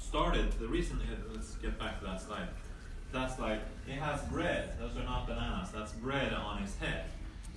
started, the reason, let's get back to that slide. That's like, it has bread, those are not bananas, that's bread on his head.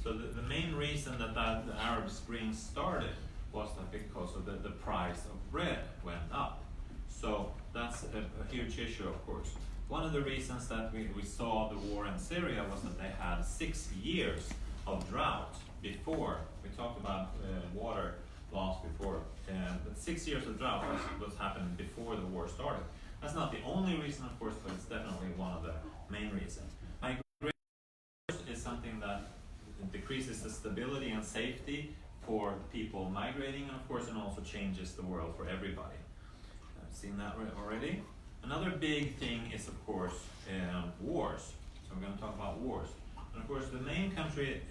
So the main reason that the Arab Spring started was that because of the price of bread went up. So that's a huge issue, of course. One of the reasons that we saw the war in Syria was that they had 6 years of drought before. We talked about water loss before, but 6 years of drought was happening before the war started. That's not the only reason, of course, but it's definitely one of the main reasons. Migration is something that decreases the stability and safety for people migrating, and of course, it also changes the world for everybody. I've seen that already. Another big thing is, of course, wars. So we're going to talk about wars. And of course, the main country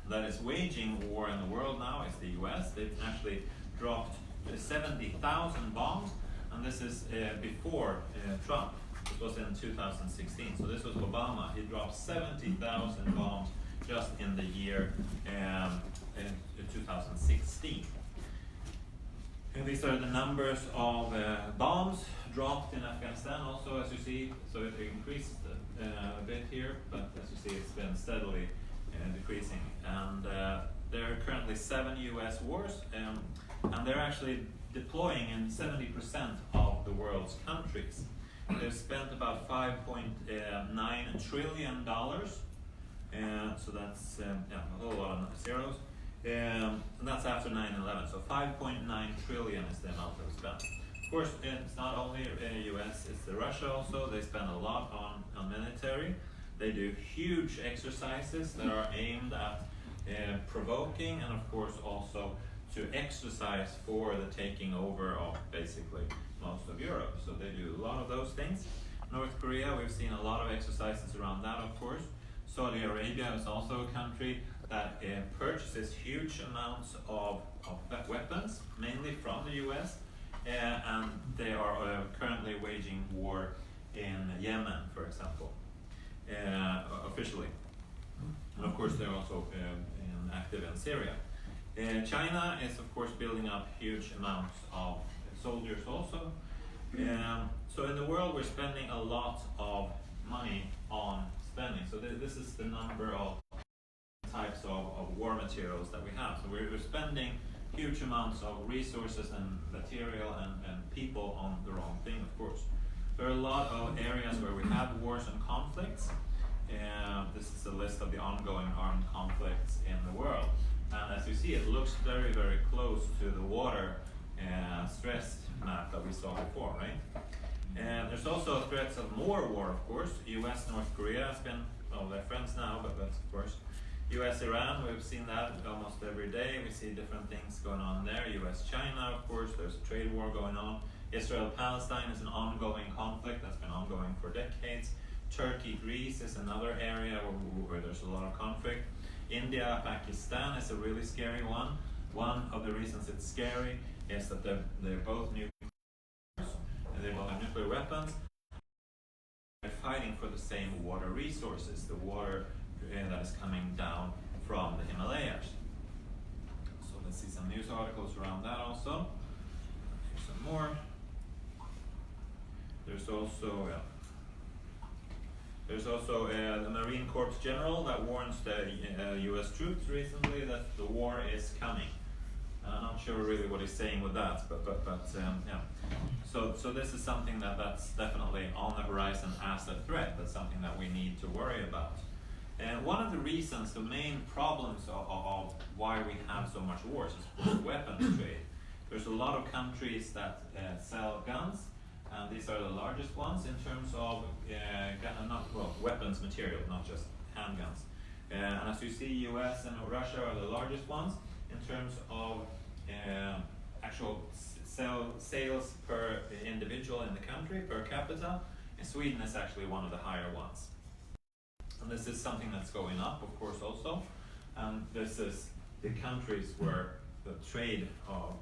that is waging war in the world now is the US. They've actually dropped 70,000 bombs, and this is before Trump. This was in 2016. So this was Obama. He dropped 70,000 bombs just in the year in 2016. And these are the numbers of bombs dropped in Afghanistan also, as you see. So it increased a bit here, but as you see, it's been steadily decreasing. And there are currently 7 US wars, and they're actually deploying in 70% of the world's countries. They've spent about $5.9 trillion, so that's a whole lot of zeros. And that's after 9/11, so 5.9 trillion is the amount that was spent. Of course, it's not only US, it's the Russia also. They spend a lot on military. They do huge exercises that are aimed at provoking, and of course also to exercise for the taking over of basically most of Europe. So they do a lot of those things. North Korea, we've seen a lot of exercises around that, of course. Saudi Arabia is also a country that purchases huge amounts of weapons, mainly from the US, and they are currently waging war in Yemen, for example, officially. And of course, they're also active in Syria. China is, of course, building up huge amounts of soldiers also. So in the world, we're spending a lot of money on spending. So this is the number of types of war materials that we have. So we're spending huge amounts of resources and material and people on the wrong thing, of course. There are a lot of areas where we have wars and conflicts. This is a list of the ongoing armed conflicts in the world. And as you see, it looks very, very close to the water stress map that we saw before, right? And there's also threats of more war, of course. US, North Korea has been, well, they're friends now, but that's, of course, US, Iran, we've seen that almost every day. We see different things going on there. US, China, of course, there's a trade war going on. Israel, Palestine is an ongoing conflict that's been ongoing for decades. Turkey, Greece is another area where there's a lot of conflict. India, Pakistan is a really scary one. One of the reasons it's scary is that they're both nuclear, and they both have nuclear weapons. They're fighting for the same water resources, the water that is coming down from the Himalayas. So let's see some news articles around that also. Here's some more. There's also the Marine Corps General that warns the US troops recently that the war is coming. I'm not sure really what he's saying with that, but yeah. So this is something that's definitely on the horizon as a threat. That's something that we need to worry about. And one of the reasons, the main problems of why we have so much wars is for weapons trade. There's a lot of countries that sell guns, and these are the largest ones in terms of weapons material, not just handguns. And as you see, US and Russia are the largest ones in terms of actual sales per individual in the country, per capita. And Sweden is actually one of the higher ones. And this is something that's going up, of course, also. And this is the countries where the trade of,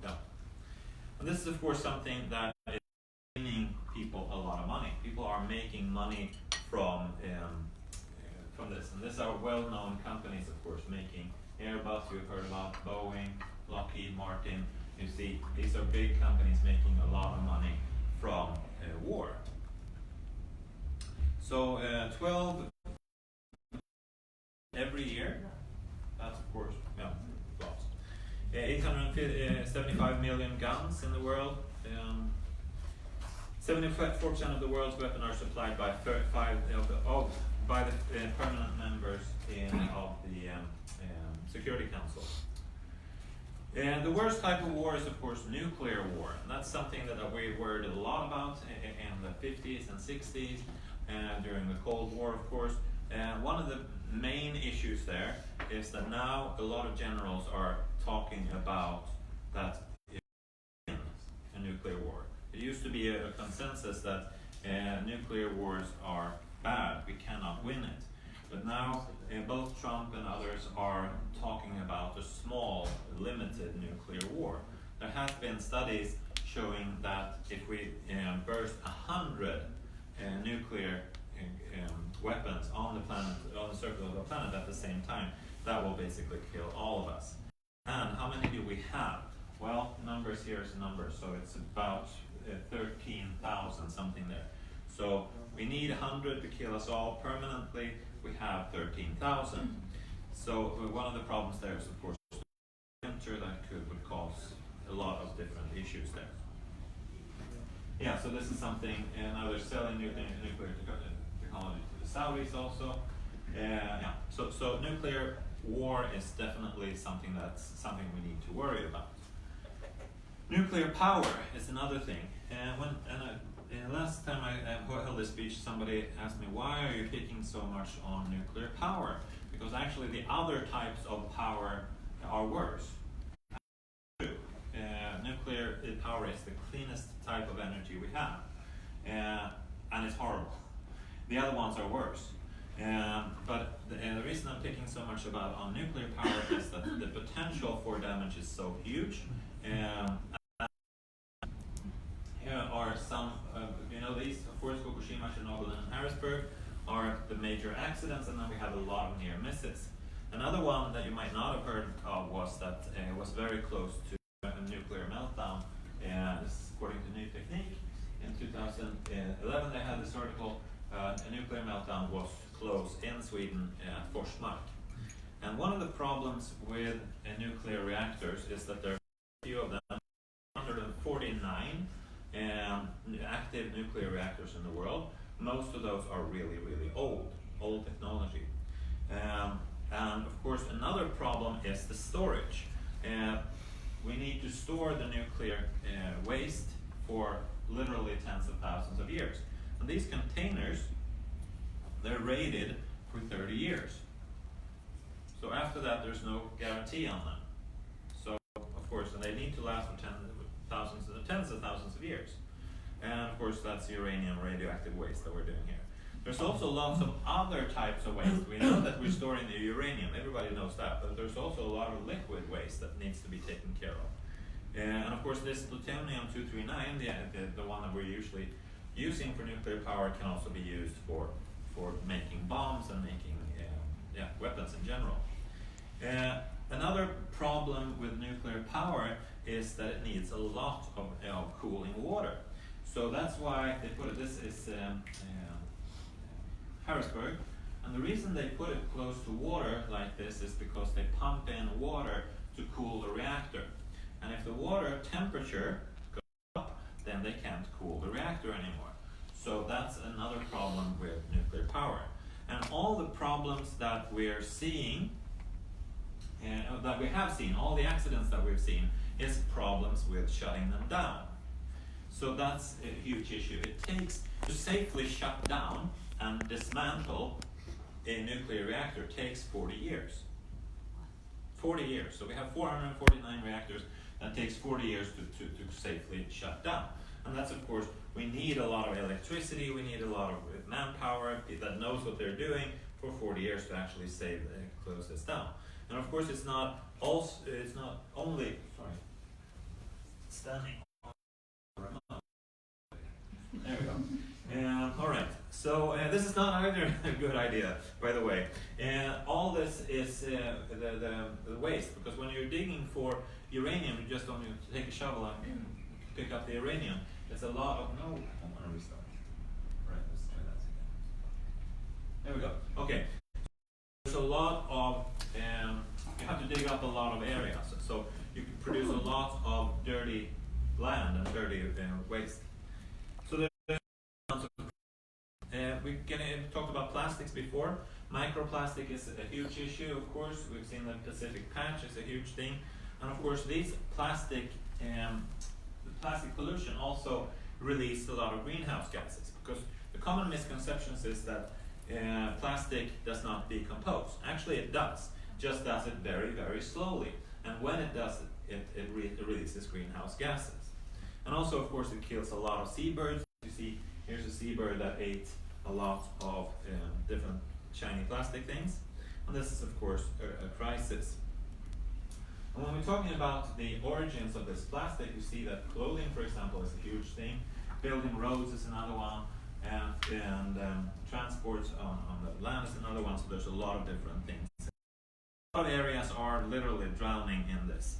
And this is, of course, something that is gaining people a lot of money. People are making money from this. And these are well-known companies, of course, making Airbus, you've heard about Boeing, Lockheed Martin. You see, these are big companies making a lot of money 12 every year. That's of course, yeah, lots. 875 million guns in the world. 74% of the world's weapons are supplied by the permanent members of the Security Council. And the worst type of war is, of course, nuclear war. And that's something that we worried a lot about in the 50s and 60s, during the Cold War, of course. And one of the main issues there is that now a lot of generals are talking about that in a nuclear war. It used to be a consensus that nuclear wars are bad, we cannot win it. But now both Trump and others are talking about a small, limited nuclear war. There have been studies showing that if we burst 100 nuclear weapons on the planet, on the surface of the planet at the same time, that will basically kill all of us. And how many do we have? Well, numbers here is a number, so it's about 13,000 something there. So we need 100 to kill us all permanently. We have 13,000. So one of the problems there is, of course, winter that would cause a lot of different issues there. Yeah, so this is something, now they're selling nuclear technology to the Saudis also. Yeah, so nuclear war is definitely something we need to worry about. Nuclear power is another thing. Last time I held this speech, somebody asked me, why are you picking so much on nuclear power? Because actually the other types of power are worse. Nuclear power is the cleanest type of energy we have, and it's horrible. The other ones are worse. But the reason I'm picking so much on nuclear power is that the potential for damage is so huge. Here are some, these, of course, Fukushima, Chernobyl, and Harrisburg are the major accidents, and then we have a lot of near misses. Another one that you might not have heard of was that it was very close to a nuclear meltdown. This is according to New Technique. In 2011, they had this article, a nuclear meltdown was close in Sweden at Forsmark. And one of the problems with nuclear reactors is that there are a few of them, 149 active nuclear reactors in the world. Most of those are really, really old technology. And of course, another problem is the storage. We need to store the nuclear waste for literally tens of thousands of years. And these containers, they're rated for 30 years. So after that, there's no guarantee on them. So, of course, and they need to last for tens of thousands of years. And of course, that's uranium radioactive waste that we're doing here. There's also lots of other types of waste. We know that we're storing the uranium, everybody knows that, but there's also a lot of liquid waste that needs to be taken care of. And of course, this plutonium-239, the one that we're usually using for nuclear power, can also be used for making bombs and making weapons in general. Another problem with nuclear power is that it needs a lot of cooling water. So that's why they put it, this is Harrisburg, and the reason they put it close to water like this is because they pump in water to cool the reactor. And if the water temperature goes up, then they can't cool the reactor anymore. So that's another problem with nuclear power. And all the problems that we're seeing, that we have seen, all the accidents that we've seen, is problems with shutting them down. So that's a huge issue. It takes, to safely shut down and dismantle a nuclear reactor takes 40 years. 40 years. So we have 449 reactors, that takes 40 years to safely shut down. And that's, of course, we need a lot of electricity, we need a lot of manpower that knows what they're doing for 40 years to actually close this down. And of course, it's not only standing on the remote. There we go. All right. So this is not either a good idea, by the way. All this is the waste, because when you're digging for uranium, you just don't take a shovel and pick up the uranium. It's a lot of I want to restart. Right. Let's try that again. There we go. Okay. There's a lot of, you have to dig up a lot of areas. So you can produce a lot of dirty land and dirty waste. So we talked about plastics before. Microplastic is a huge issue, of course. We've seen the Pacific Patch is a huge thing. And of course, these plastic pollution also release a lot of greenhouse gases, because the common misconception is that plastic does not decompose. Actually, it does, just does it very, very slowly. And when it does it, it releases greenhouse gases. And also, of course, it kills a lot of seabirds. You see, here's a seabird that ate a lot of different shiny plastic things. And this is, of course, a crisis. And when we're talking about the origins of this plastic, you see that clothing, for example, is a huge thing. Building roads is another one. And transports on the land is another one. So there's a lot of different things. A lot of areas are literally drowning in this.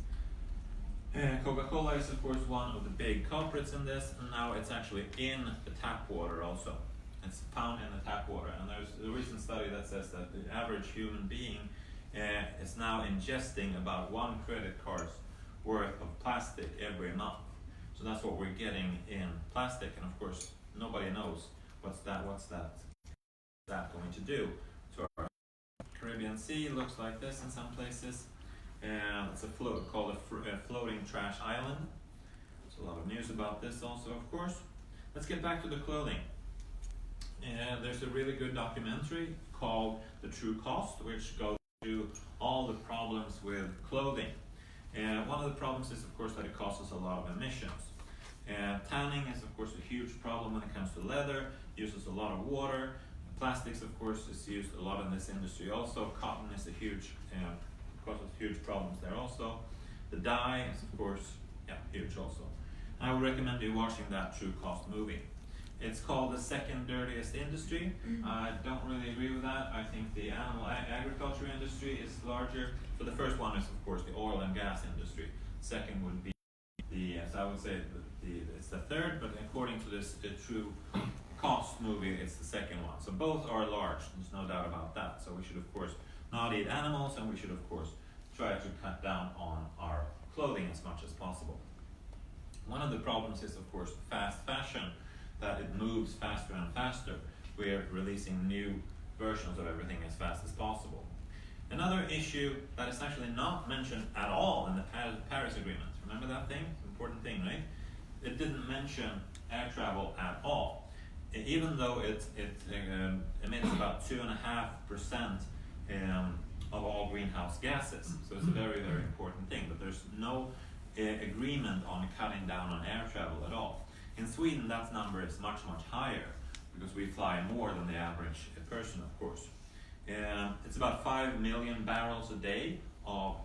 Coca-Cola is, of course, one of the big culprits in this, and now it's actually in the tap water also. It's found in the tap water, and there's a recent study that says that the average human being is now ingesting about 1 credit card's worth of plastic every month. So that's what we're getting in plastic, and of course, nobody knows what's that going to do to our Caribbean Sea. Looks like this in some places. It's called a floating trash island. There's a lot of news about this also, of course. Let's get back to the clothing. There's a really good documentary called The True Cost, which goes through all the problems with clothing. One of the problems is, of course, that it causes a lot of emissions. Tanning is, of course, a huge problem when it comes to leather. Uses a lot of water. Plastics, of course, is used a lot in this industry also. Cotton is a huge causes huge problems there also. The dye is, of course, huge also. I would recommend you watching that True Cost movie. It's called The Second Dirtiest Industry. I don't really agree with that. I think the animal agriculture industry is larger. So the first one is, of course, the oil and gas industry. Second would be so I would say it's the third, but according to this True Cost movie, it's the second one. So both are large, there's no doubt about that. So we should, of course, not eat animals, and we should, of course, try to cut down on our clothing as much as possible. One of the problems is, of course, fast fashion, that it moves faster and faster. We're releasing new versions of everything as fast as possible. Another issue that is actually not mentioned at all in the Paris Agreement. Remember that thing? Important thing, right? It didn't mention air travel at all. Even though it emits about 2.5% of all greenhouse gases. So it's a very, very important thing, but there's no agreement on cutting down on air travel at all. In Sweden, that number is much, much higher, because we fly more than the average person, of course. It's about 5 million barrels a day of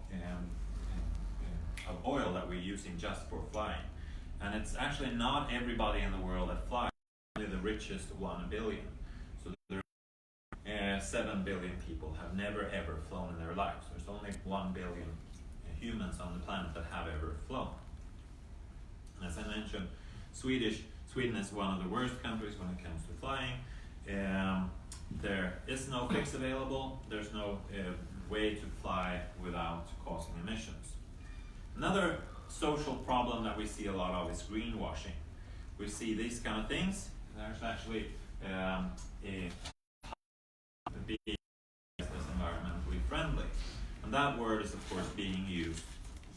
oil that we're using just for flying. And it's actually not everybody in the world that flies, only the richest 1 billion. So there 7 billion people have never ever flown in their lives. There's only 1 billion humans on the planet that have ever flown. And as I mentioned, Sweden is one of the worst countries when it comes to flying. There is no fix available. There's no way to fly without causing emissions. Another social problem that we see a lot of is greenwashing. We see these kind of things. There's actually being environmentally friendly. And that word is, of course, being used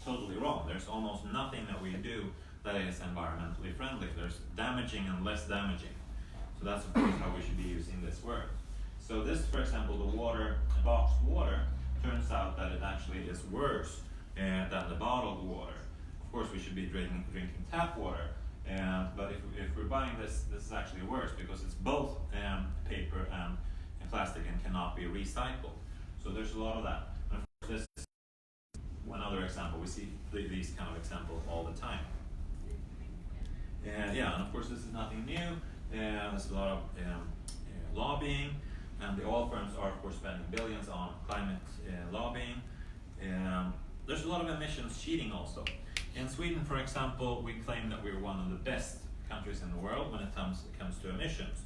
totally wrong. There's almost nothing that we do that is environmentally friendly. There's damaging and less damaging. So that's, of course, how we should be using this word. So this, for example, the boxed water, turns out that it actually is worse than the bottled water. Of course, we should be drinking tap water, but if we're buying this is actually worse, because it's both paper and plastic and cannot be recycled. So there's a lot of that. And of course, this is one other example. We see these kind of examples all the time. And of course, this is nothing new. There's a lot of lobbying, and the oil firms are, of course, spending billions on climate lobbying. There's a lot of emissions cheating also. In Sweden, for example, we claim that we're one of the best countries in the world when it comes to emissions.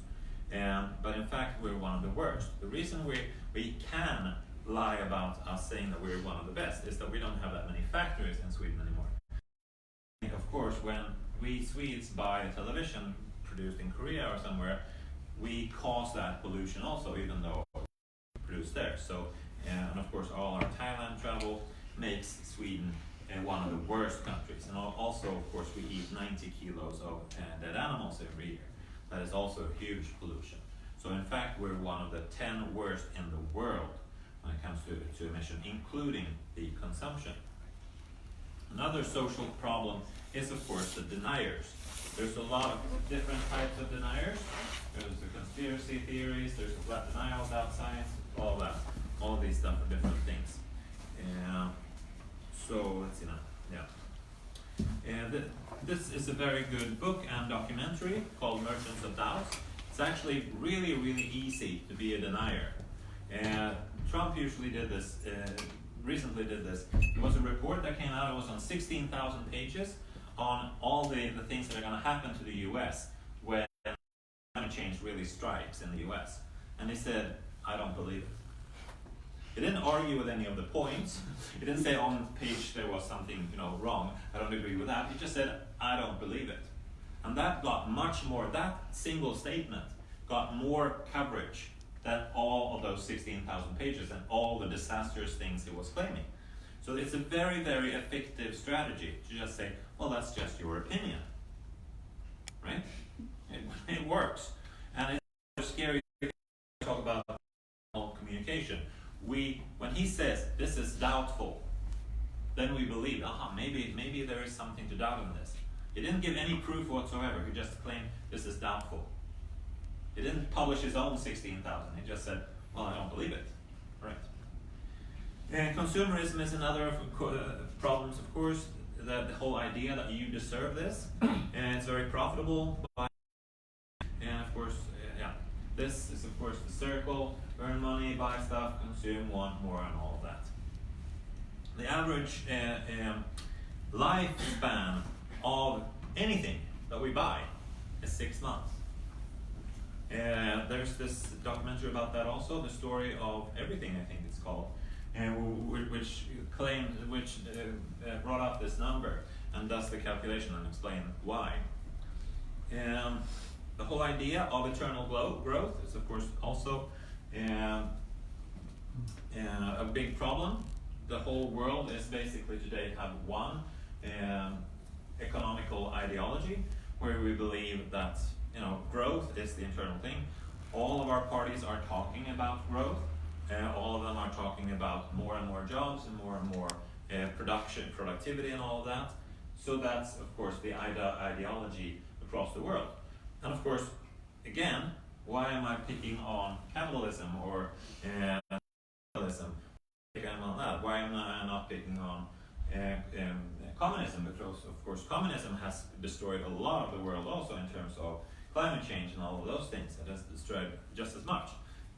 But in fact, we're one of the worst. The reason we can lie about us saying that we're one of the best is that we don't have that many factories in Sweden anymore. Of course, when we Swedes buy television produced in Korea or somewhere, we cause that pollution also, even though it's produced there. So, and of course, all our Thailand travel makes Sweden one of the worst countries. And also, of course, we eat 90 kilos of dead animals every year. That is also a huge pollution. So in fact, we're one of the 10 worst in the world when it comes to emission, including the consumption. Another social problem is, of course, the deniers. There's a lot of different types of deniers. There's the conspiracy theories, there's the flat denials, about science, all of that. All of these different things. So let's see now. Yeah. And this is a very good book and documentary called Merchants of Doubt. It's actually really, really easy to be a denier. Trump usually did this, recently did this. There was a report that came out, it was on 16,000 pages on all the things that are going to happen to the US when climate change really strikes in the US. And he said, I don't believe it. He didn't argue with any of the points. He didn't say on page there was something wrong. I don't agree with that. He just said, I don't believe it. And that got much more, that single statement got more coverage than all of those 16,000 pages and all the disastrous things he was claiming. So it's a very, very effective strategy to just say, well, that's just your opinion, right? It works. And it's scary to talk about communication. When he says this is doubtful, then we believe, maybe there is something to doubt in this. He didn't give any proof whatsoever. He just claimed this is doubtful. He didn't publish his own 16,000. He just said, well, I don't believe it. Right. And consumerism is another problems, of course. The whole idea that you deserve this, and it's very profitable. And of course, this is of course the circle: earn money, buy stuff, consume, want more, and all of that. The average lifespan of anything that we buy is 6 months. There's this documentary about that also, the story of everything, I think it's called, which brought up this number and does the calculation and explain why. The whole idea of eternal growth is of course also a big problem. The whole world is basically today have one economical ideology where we believe that growth is the internal thing. All of our parties are talking about growth. All of them are talking about more and more jobs and more productivity and all of that. So that's of course the ideology across the world. And of course, again, why am I picking on capitalism or capitalism? Why am I not picking on communism? Because of course communism has destroyed a lot of the world also in terms of climate change and all of those things. It has destroyed just as much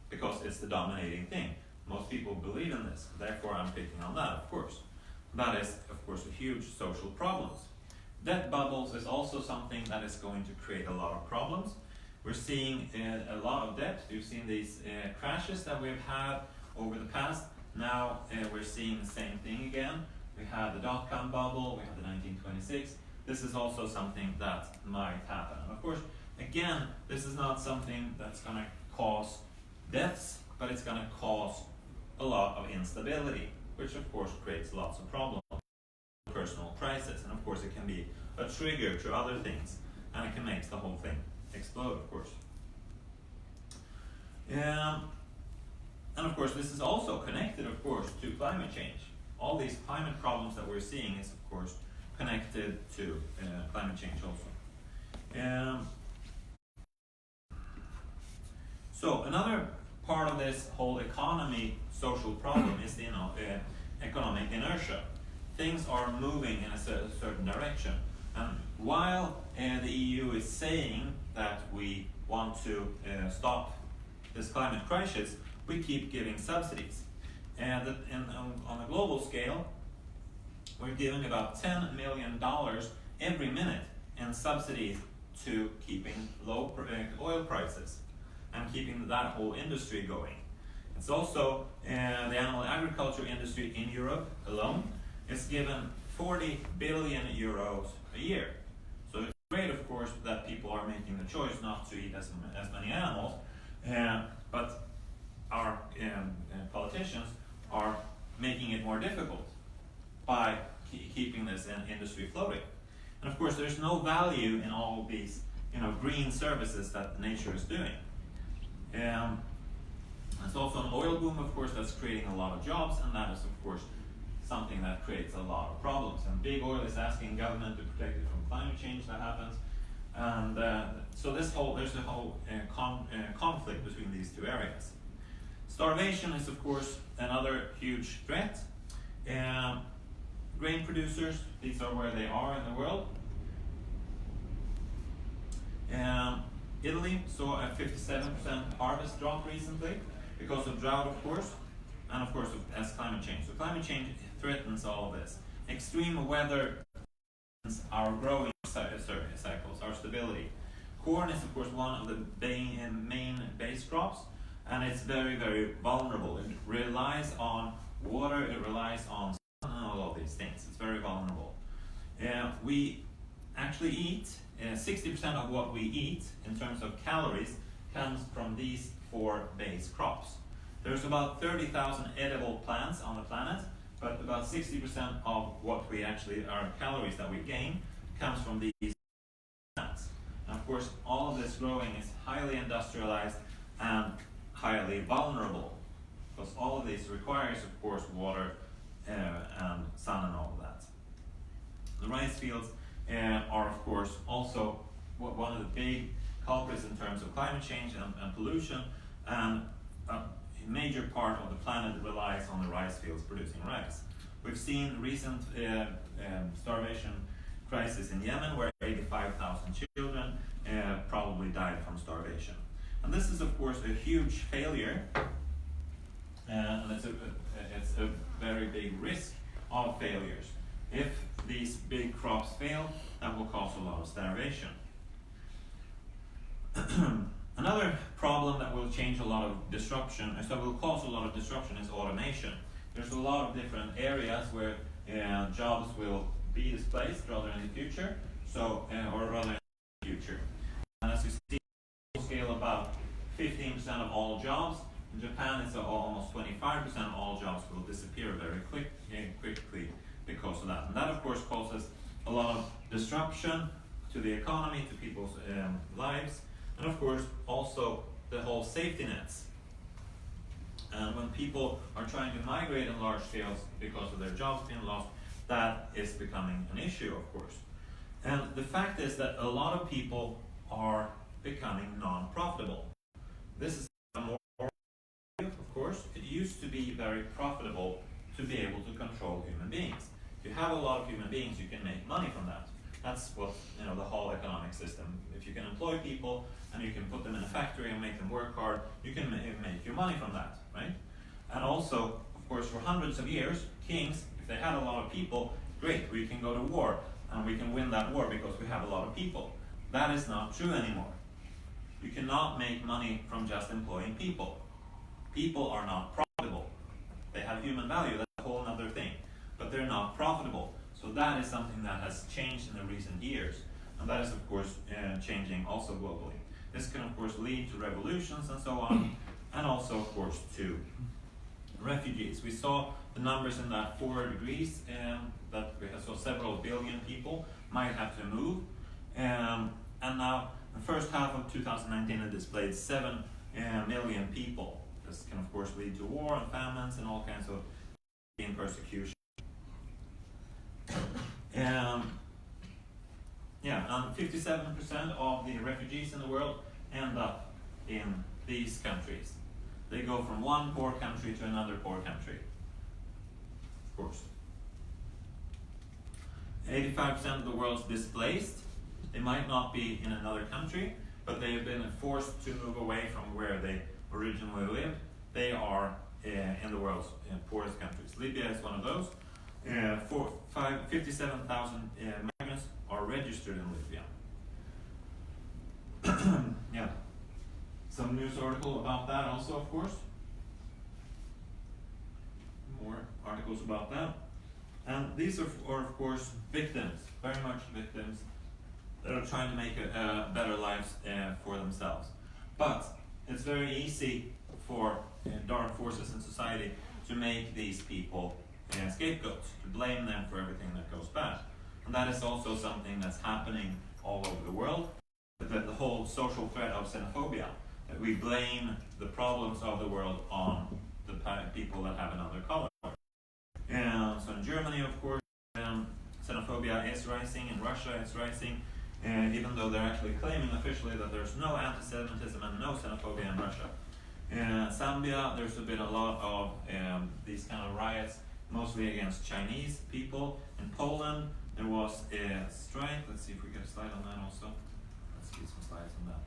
because it's the dominating thing. Most people believe in this, therefore I'm picking on that, of course. That is, of course, a huge social problem. Debt bubbles is also something that is going to create a lot of problems. We're seeing a lot of debt. We've seen these crashes that we've had over the past. Now we're seeing the same thing again. We had the dot-com bubble, we had the 1926. This is also something that might happen. And of course, again, this is not something that's going to cause deaths, but it's going to cause a lot of instability, which of course creates lots of problems. Personal crisis, and of course it can be a trigger to other things, and it can make the whole thing explode, of course. And of course this is also connected, of course, to climate change. All these climate problems that we're seeing is, of course, connected to climate change also. So another part of this whole economy social problem is the economic inertia. Things are moving in a certain direction. And while the EU is saying that we want to stop this climate crisis, we keep giving subsidies. And on a global scale, we're giving about $10 million every minute in subsidies to keeping low oil prices. keeping that whole industry going. It's also the animal agriculture industry in Europe alone is given 40 billion euros a year. So it's great, of course, that people are making the choice not to eat as many animals, but our politicians are making it more difficult by keeping this industry floating. And of course, there's no value in all of these, green services that nature is doing. There's also an oil boom, of course, that's creating a lot of jobs, and that is, of course, something that creates a lot of problems. And big oil is asking government to protect it from climate change that happens. And so there's a whole conflict between these two areas. Starvation is, of course, another huge threat. Grain producers, these are where they are in the world. Italy saw a 57% harvest drop recently because of drought, of course, and of course as climate change. So climate change threatens all of this. Extreme weather threatens our growing cycles, our stability. Corn is, of course, one of the main base crops, and it's very, very vulnerable. It relies on water, it relies on sun, and all of these things. It's very vulnerable. We actually eat 60% of what we eat in terms of calories comes from these 4 base crops. There's about 30,000 edible plants on the planet, but about 60% of what we actually, our calories that we gain, comes from these plants. And of course, all of this growing is highly industrialized and highly vulnerable, because all of this requires, of course, water and sun and all of that. The rice fields are, of course, also one of the big culprits in terms of climate change and pollution, and a major part of the planet relies on the rice fields producing rice. We've seen recent starvation crisis in Yemen, where 85,000 children probably died from starvation. And this is, of course, a huge failure, and it's a very big risk of failures. If these big crops fail, that will cause a lot of starvation. Another problem that will change a lot of disruption, that will cause a lot of disruption, is automation. There's a lot of different areas where jobs will be displaced rather in the future, or rather in the future. And as you see, scale about 15% of all jobs. In Japan, it's almost 25% of all jobs will disappear very quickly because of that. And that, of course, causes a lot of disruption to the economy, to people's lives, and of course also the whole safety nets. And when people are trying to migrate in large scales because of their jobs being lost, that is becoming an issue, of course. And the fact is that a lot of people are becoming non-profitable. This is more, of course. It used to be very profitable to be able to control human beings. If you have a lot of human beings, you can make money from that. That's what, the whole economic system. If you can employ people and you can put them in a factory and make them work hard, you can make your money from that, right? And also, of course, for hundreds of years, kings, if they had a lot of people, great, we can go to war and we can win that war because we have a lot of people. That is not true anymore. You cannot make money from just employing people. People are not profitable. They have human value, that's a whole other thing, but they're not profitable. So that is something that has changed in the recent years, and that is, of course, changing also globally. This can, of course, lead to revolutions and so on, and also, of course, to refugees. We saw the numbers in that 4 degrees, that we saw several billion people might have to move, and now the first half of 2019 it displayed 7 million people. This can, of course, lead to war and famines and all kinds of persecution. And 57% of the refugees in the world end up in these countries. They go from one poor country to another poor country, of course. 85% of the world's displaced. They might not be in another country, but they have been forced to move away from where they originally lived. They are in the world's poorest countries. Libya is one of those. 57,000 migrants are registered in Libya. Some news article about that also, of course. More articles about that. And these are of course victims, very much victims that are trying to make better lives for themselves. But it's very easy for dark forces in society to make these people scapegoats, to blame them for everything that goes bad. And that is also something that's happening all over the world. The whole social threat of xenophobia, that we blame the problems of the world on the people that have another color. So in Germany, of course, xenophobia is rising. In Russia, it's rising, even though they're actually claiming officially that there's no anti-Semitism and no xenophobia in Russia. In Zambia, there's been a lot of these kind of riots, mostly against Chinese people. In Poland, there was a strike. Let's see if we get a slide on that also. Let's get some slides on that.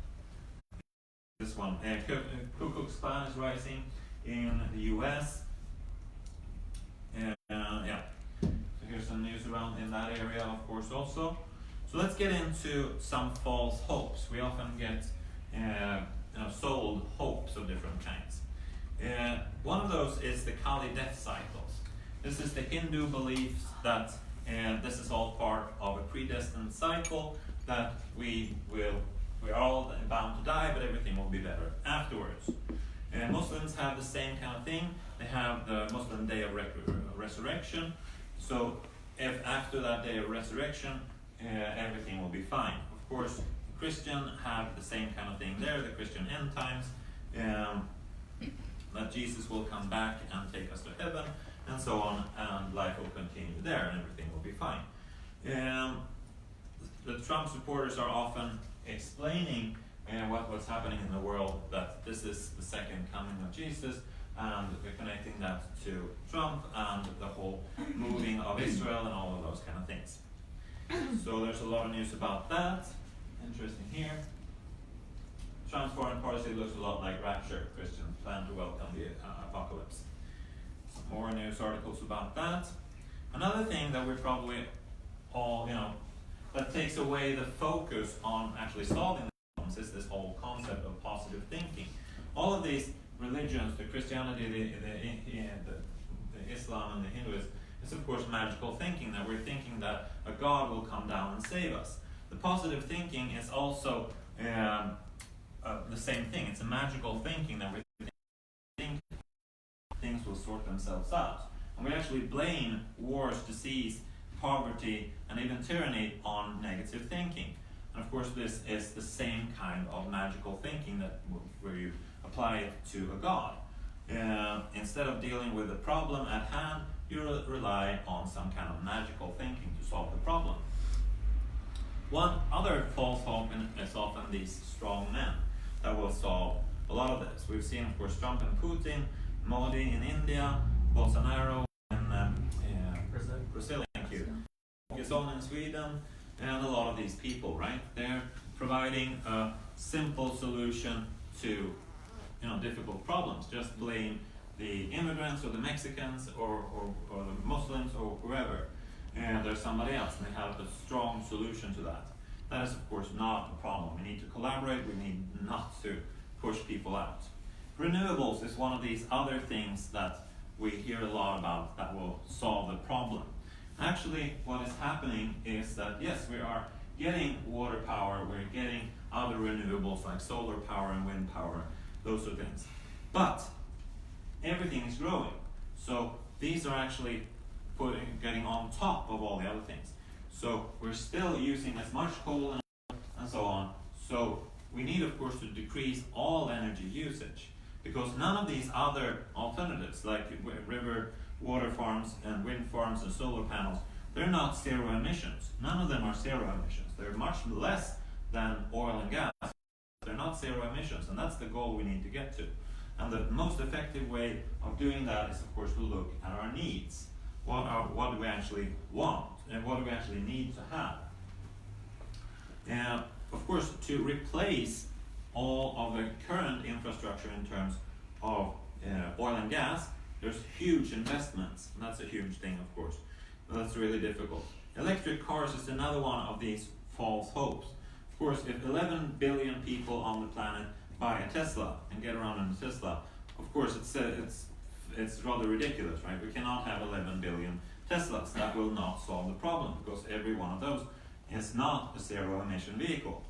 This one, Ku Klux Klan is rising in the US. Yeah, so here's some news around in that area, of course, also. So let's get into some false hopes. We often get sold hopes of different kinds. One of those is the Kali death cycles. This is the Hindu beliefs that this is all part of a predestined cycle, that we're all bound to die, but everything will be better afterwards. Muslims have the same kind of thing. They have the Muslim Day of Resurrection. So if after that day of resurrection, everything will be fine. Of course, Christians have the same kind of thing there, the Christian end times, that Jesus will come back and take us to heaven, and so on, and life will continue there, and everything will be fine. The Trump supporters are often explaining what's happening in the world, that this is the second coming of Jesus, and we're connecting that to Trump and the whole moving of Israel and all of those kind of things. So there's a lot of news about that. Interesting here. Trump's foreign policy looks a lot like rapture. Christians plan to welcome the apocalypse. Some more news articles about that. Another thing that we're probably all, that takes away the focus on actually solving the problems is this whole concept of positive thinking. All of these religions, the Christianity, the Islam, and the Hinduism, it's of course magical thinking, that we're thinking that a God will come down and save us. The positive thinking is also the same thing. It's a magical thinking that we think things will sort themselves out. And we actually blame wars, disease, poverty, and even tyranny on negative thinking. And of course this is the same kind of magical thinking that where you apply it to a God. Instead of dealing with the problem at hand, you rely on some kind of magical thinking to solve the problem. One other false hope is often these strong men that will solve a lot of this. We've seen, of course, Trump and Putin, Modi in India, Bolsonaro in Brazil, thank you, Gasol in Sweden, and a lot of these people, right? They're providing a simple solution to difficult problems. Just blame the immigrants or the Mexicans or the Muslims or whoever, and there's somebody else, and they have a strong solution to that. That is, of course, not a problem. We need to collaborate. We need not to push people out. Renewables is one of these other things that we hear a lot about that will solve the problem. Actually, what is happening is that, yes, we are getting water power, we're getting other renewables like solar power and wind power, those are things. But everything is growing. So these are actually getting on top of all the other things. So we're still using as much coal and so on. So we need, of course, to decrease all energy usage, because none of these other alternatives, like river water farms and wind farms and solar panels, they're not zero emissions. None of them are zero emissions. They're much less than oil and gas. They're not zero emissions, and that's the goal we need to get to. And the most effective way of doing that is, of course, to look at our needs. What do we actually want, and what do we actually need to have? And of course, to replace all of the current infrastructure in terms of oil and gas, there's huge investments, and that's a huge thing, of course. But that's really difficult. Electric cars is another one of these false hopes. Of course, if 11 billion people on the planet buy a Tesla and get around in a Tesla, of course it's rather ridiculous, right? We cannot have 11 billion Teslas. That will not solve the problem, because every one of those is not a zero emission vehicle.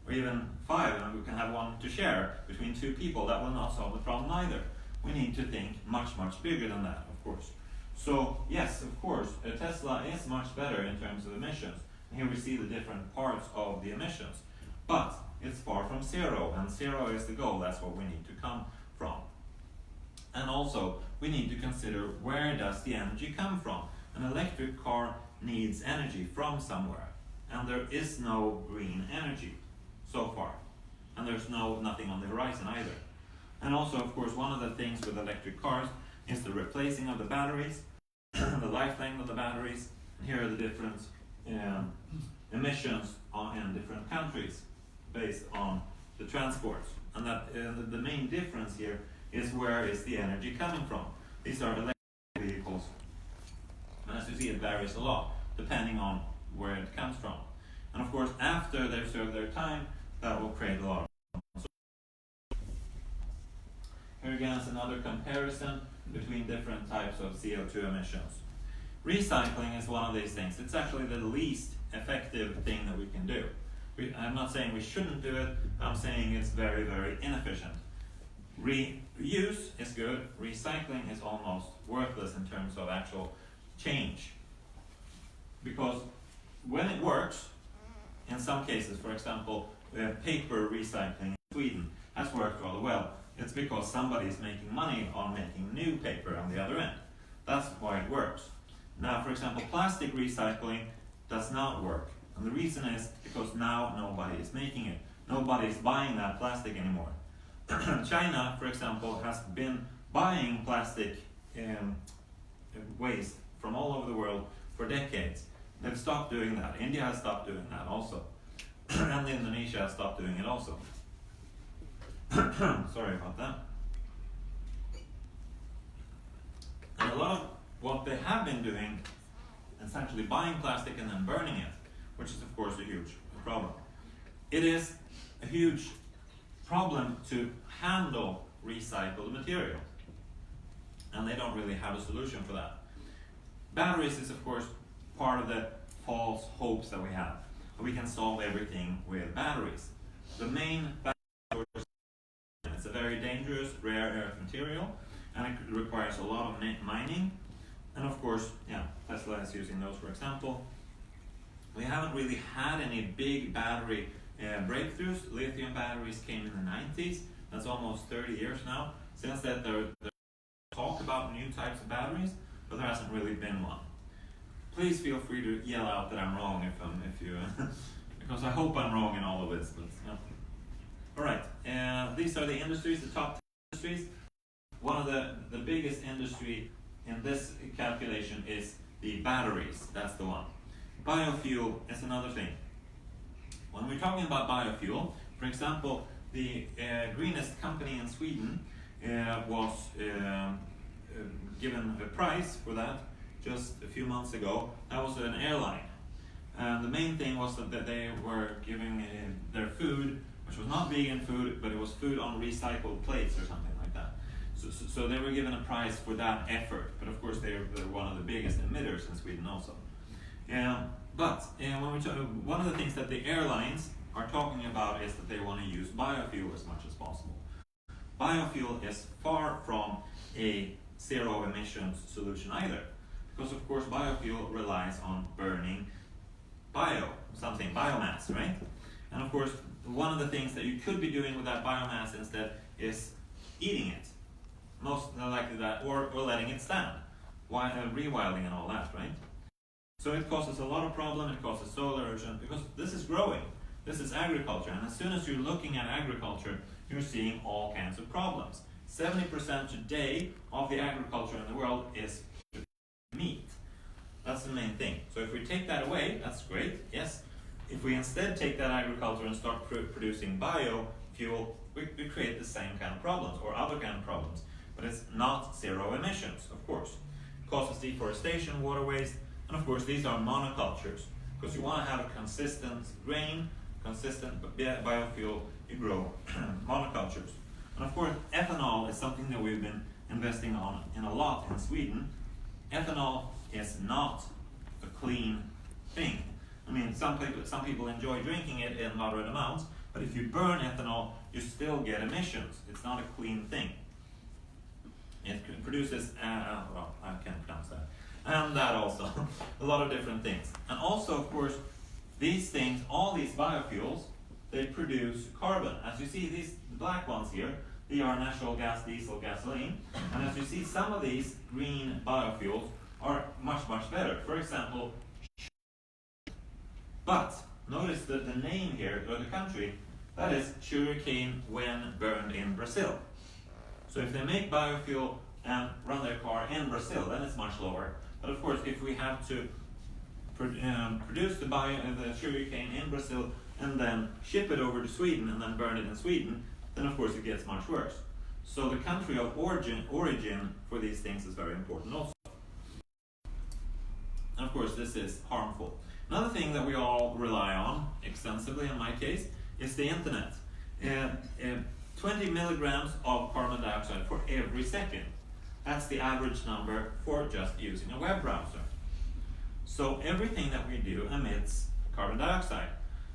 Or even 5, and we can have one to share between 2 people. That will not solve the problem either. We need to think much, much bigger than that, of course. So yes, of course, a Tesla is much better in terms of emissions. And here we see the different parts of the emissions. But it's far from zero, and zero is the goal. That's what we need to come from. And also, we need to consider, where does the energy come from? An electric car needs energy from somewhere, and there is no green energy so far, and there's nothing on the horizon either. And also, of course, one of the things with electric cars is the replacing of the batteries, the life length of the batteries. And here are the different emissions in different countries based on the transports. And that the main difference here is, where is the energy coming from? These are electric vehicles, and as you see, it varies a lot depending on where it comes from. And of course, after they've served their time, that will create a lot of problems. Here again is another comparison between different types of CO2 emissions. Recycling is one of these things. It's actually the least effective thing that we can do. I'm not saying we shouldn't do it, I'm saying it's very, very inefficient. Reuse is good, recycling is almost worthless in terms of actual change. Because when it works, in some cases, for example, paper recycling in Sweden has worked rather well. It's because somebody is making money on making new paper on the other end. That's why it works. Now, for example, plastic recycling does not work. And the reason is because now nobody is making it. Nobody is buying that plastic anymore. China, for example, has been buying plastic waste from all over the world for decades. They've stopped doing that. India has stopped doing that also. And Indonesia has stopped doing it also. Sorry about that. And a lot of what they have been doing is actually buying plastic and then burning it, which is of course a huge problem. It is a huge problem to handle recycled material, and they don't really have a solution for that. Batteries is of course part of the false hopes that we have. We can solve everything with batteries. The main battery source, it's a very dangerous, rare earth material, and it requires a lot of mining. And of course, Tesla is using those for example. We haven't really had any big battery breakthroughs. Lithium batteries came in the 90s. That's almost 30 years now. Since then, there talk about new types of batteries, but there hasn't really been one. Please feel free to yell out that I'm wrong if you because I hope I'm wrong in all of this. But, All right, these are the industries, the top 10 industries. One of the biggest industry in this calculation is the batteries. That's the one. Biofuel is another thing. When we're talking about biofuel, for example, the greenest company in Sweden was given a prize for that just a few months ago. That was an airline. And the main thing was that they were giving their food, which was not vegan food, but it was food on recycled plates or something like that. So they were given a prize for that effort. But of course, they're one of the biggest emitters in Sweden also. But when we one of the things that the airlines are talking about is that they want to use biofuel as much as possible. Biofuel is far from a zero emissions solution either, because of course biofuel relies on burning biomass, right? And of course, one of the things that you could be doing with that biomass instead is eating it, most likely that, or letting it stand, rewilding and all that, right? So it causes a lot of problem. It causes soil erosion because this is growing. This is agriculture, and as soon as you're looking at agriculture, you're seeing all kinds of problems. 70% today of the agriculture in the world is meat. That's the main thing. So if we take that away, that's great, yes. If we instead take that agriculture and start producing biofuel, we create the same kind of problems or other kind of problems. But it's not zero emissions, of course. It causes deforestation, water waste, and of course these are monocultures. Because you want to have a consistent grain, consistent biofuel, you grow monocultures. And of course, ethanol is something that we've been investing on in a lot in Sweden. Ethanol is not a clean thing. I mean, some people enjoy drinking it in moderate amounts, but if you burn ethanol, you still get emissions. It's not a clean thing. It produces, well, I can't pronounce that. And that also, a lot of different things. And also, of course, these things, all these biofuels, they produce carbon. As you see, these black ones here, they are natural gas, diesel, gasoline. And as you see, some of these green biofuels are much, much better. For example, but notice that the name here, or the country, that is sugarcane when burned in Brazil. So if they make biofuel and run their car in Brazil, then it's much lower. But of course, if we have to produce the sugarcane in Brazil and then ship it over to Sweden and then burn it in Sweden, then of course it gets much worse. So the country of origin for these things is very important also. And of course, this is harmful. Another thing that we all rely on extensively, in my case, is the internet. 20 milligrams of carbon dioxide for every second. That's the average number for just using a web browser. So everything that we do emits carbon dioxide.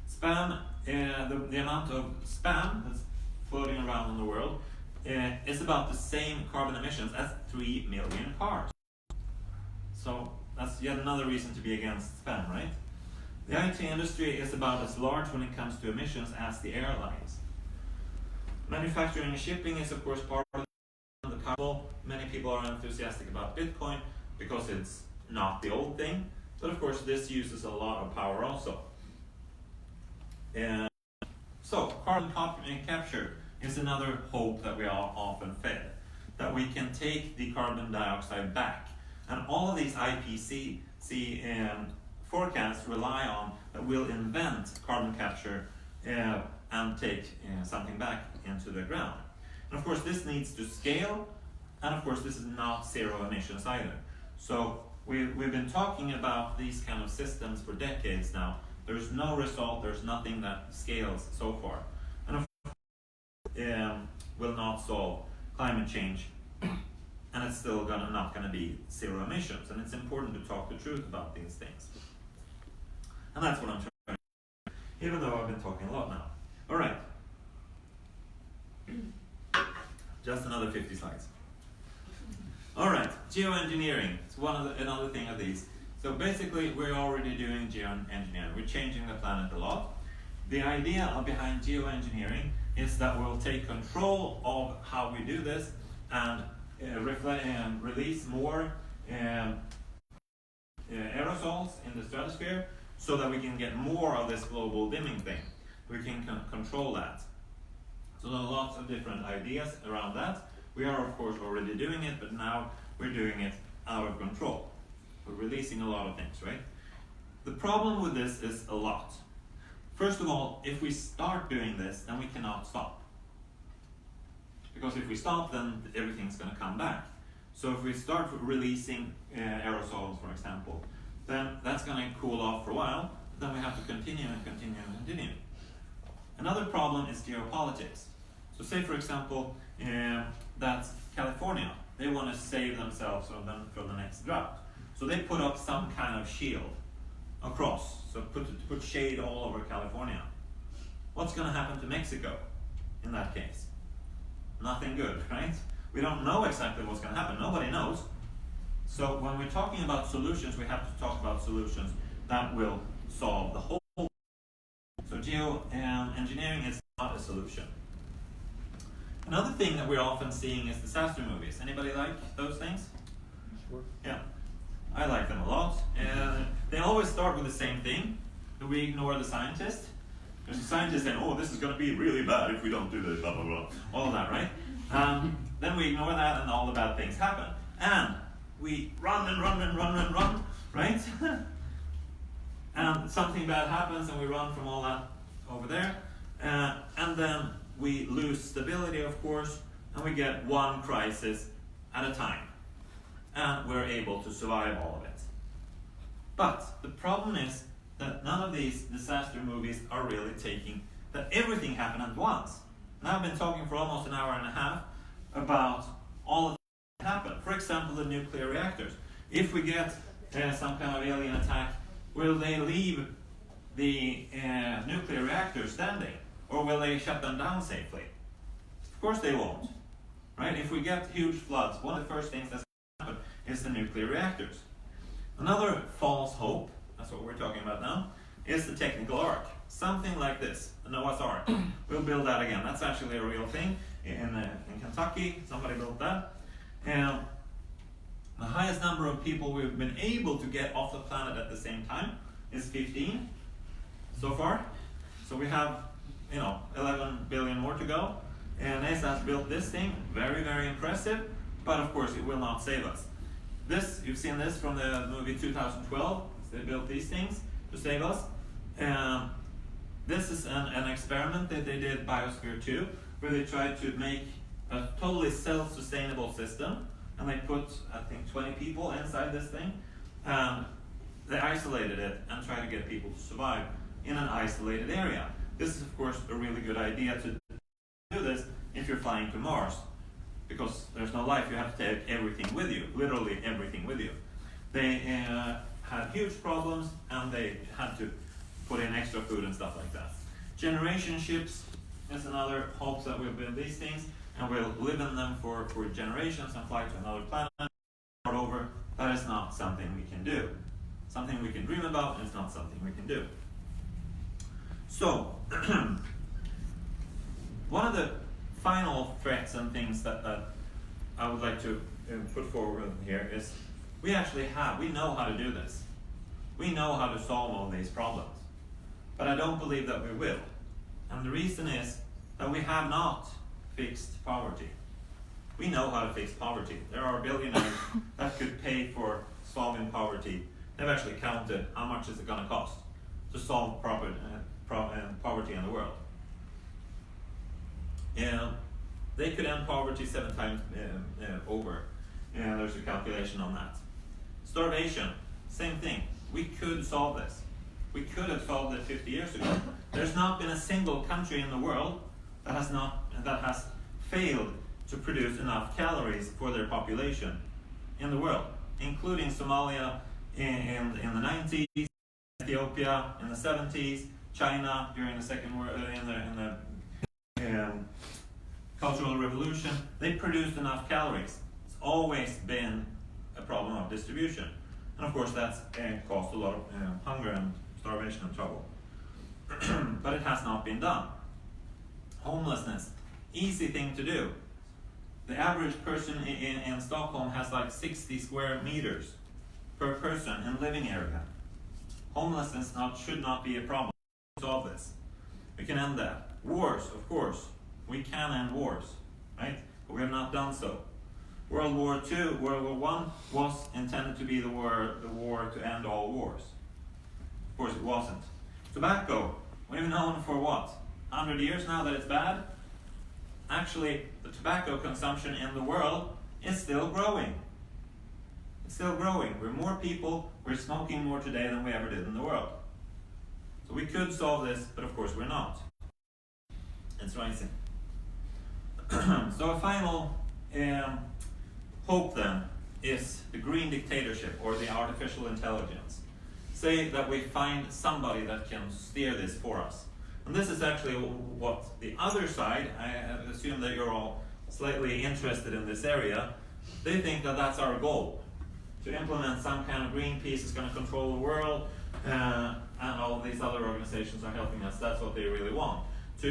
Spam, the amount of spam that's floating around in the world is about the same carbon emissions as 3 million cars. So that's yet another reason to be against spam, right? The IT industry is about as large when it comes to emissions as the airlines. Manufacturing and shipping is of course part of the carbon. Many people are enthusiastic about Bitcoin because it's not the old thing, but of course this uses a lot of power also. So carbon capture is another hope that we are often fed, that we can take the carbon dioxide back. And all of these IPCC forecasts rely on that we'll invent carbon capture and take something back into the ground. And of course this needs to scale, and of course this is not zero emissions either. So we've been talking about these kind of systems for decades now. There's no result, there's nothing that scales so far. And of course will not solve climate change, and it's still not going to be zero emissions. And it's important to talk the truth about these things. And that's what I'm trying to do, even though I've been talking a lot now. All right. Just another 50 slides. All right, geoengineering. It's another thing of these. So basically, we're already doing geoengineering. We're changing the planet a lot. The idea behind geoengineering is that we'll take control of how we do this and release more aerosols in the stratosphere, so that we can get more of this global dimming thing. We can control that. So there are lots of different ideas around that. We are of course already doing it, but now we're doing it out of control. We're releasing a lot of things, right? The problem with this is a lot. First of all, if we start doing this, then we cannot stop. Because if we stop, then everything's going to come back. So if we start releasing aerosols, for example, then that's going to cool off for a while. Then we have to continue and continue and continue. Another problem is geopolitics. So say, for example, that California, they want to save themselves from the next drought. So they put up some kind of shield across, so put shade all over California. What's going to happen to Mexico in that case? Nothing good, right? We don't know exactly what's going to happen. Nobody knows. So when we're talking about solutions, we have to talk about solutions that will solve the whole. So geoengineering is not a solution. Another thing that we're often seeing is disaster movies. Anybody like those things? Sure. Yeah, I like them a lot. And they always start with the same thing. We ignore the scientist. There's a scientist saying, oh, this is going to be really bad if we don't do this, blah, blah, blah. All of that, right? Then we ignore that and all the bad things happen. And we run and run and run and run, right? And something bad happens and we run from all that over there. And then we lose stability, of course, and we get one crisis at a time. And we're able to survive all of it. But the problem is that none of these disaster movies are really taking that everything happened at once. And I've been talking for almost an hour and a half about all of that happen. For example, the nuclear reactors. If we get some kind of alien attack, will they leave the nuclear reactors standing? Or will they shut them down safely? Of course they won't. Right? If we get huge floods, one of the first things that's going to happen is the nuclear reactors. Another false hope, that's what we're talking about now, is the technical ark. Something like this, the Noah's Ark. We'll build that again. That's actually a real thing in Kentucky. Somebody built that. And the highest number of people we've been able to get off the planet at the same time is 15 so far. So we have 11 billion more to go. And NASA has built this thing, very, very impressive, but of course it will not save us. This, you've seen this from the movie 2012, they built these things to save us. This is an experiment that they did, Biosphere 2, where they tried to make a totally self-sustainable system, and they put, I think, 20 people inside this thing. They isolated it and tried to get people to survive in an isolated area. This is, of course, a really good idea to do this if you're flying to Mars, because there's no life, you have to take everything with you, literally everything with you. They had huge problems, and they had to put in extra food and stuff like that. Generation ships is another hope that we'll build these things, and we'll live in them for generations and fly to another planet. Start over. That is not something we can do. Something we can dream about, and it's not something we can do. So, one of the final threats and things that I would like to put forward here is we know how to do this. We know how to solve all these problems. But I don't believe that we will. And the reason is that we have not fixed poverty. We know how to fix poverty. There are billionaires that could pay for solving poverty. They've actually counted how much is it going to cost to solve poverty in the world. They could end poverty 7 times over. And there's a calculation on that. Starvation, same thing. We could solve this. We could have solved it 50 years ago. There's not been a single country in the world that has failed to produce enough calories for their population in the world, including Somalia in the 90s, Ethiopia in the 70s, China during the Second World, in the Cultural Revolution. They produced enough calories. It's always been a problem of distribution. And of course that's caused a lot of hunger and starvation and trouble. But it has not been done. Homelessness, easy thing to do. The average person in Stockholm has like 60 square meters per person in living area. Homelessness should not be a problem. Solve this. We can end that. Wars, of course. We can end wars, right? But we have not done so. World War II, World War I was intended to be the war to end all wars. Of course it wasn't. Tobacco, we've known for what? 100 years now that it's bad? Actually, the tobacco consumption in the world is still growing. It's still growing. We're more people, we're smoking more today than we ever did in the world. So we could solve this, but of course we're not. It's rising. So a final hope then is the green dictatorship or the artificial intelligence. Say that we find somebody that can steer this for us. And this is actually what the other side, I assume that you're all slightly interested in this area, they think that that's our goal. To implement some kind of Greenpeace is going to control the world, and all of these other organizations are helping us. That's what they really want. To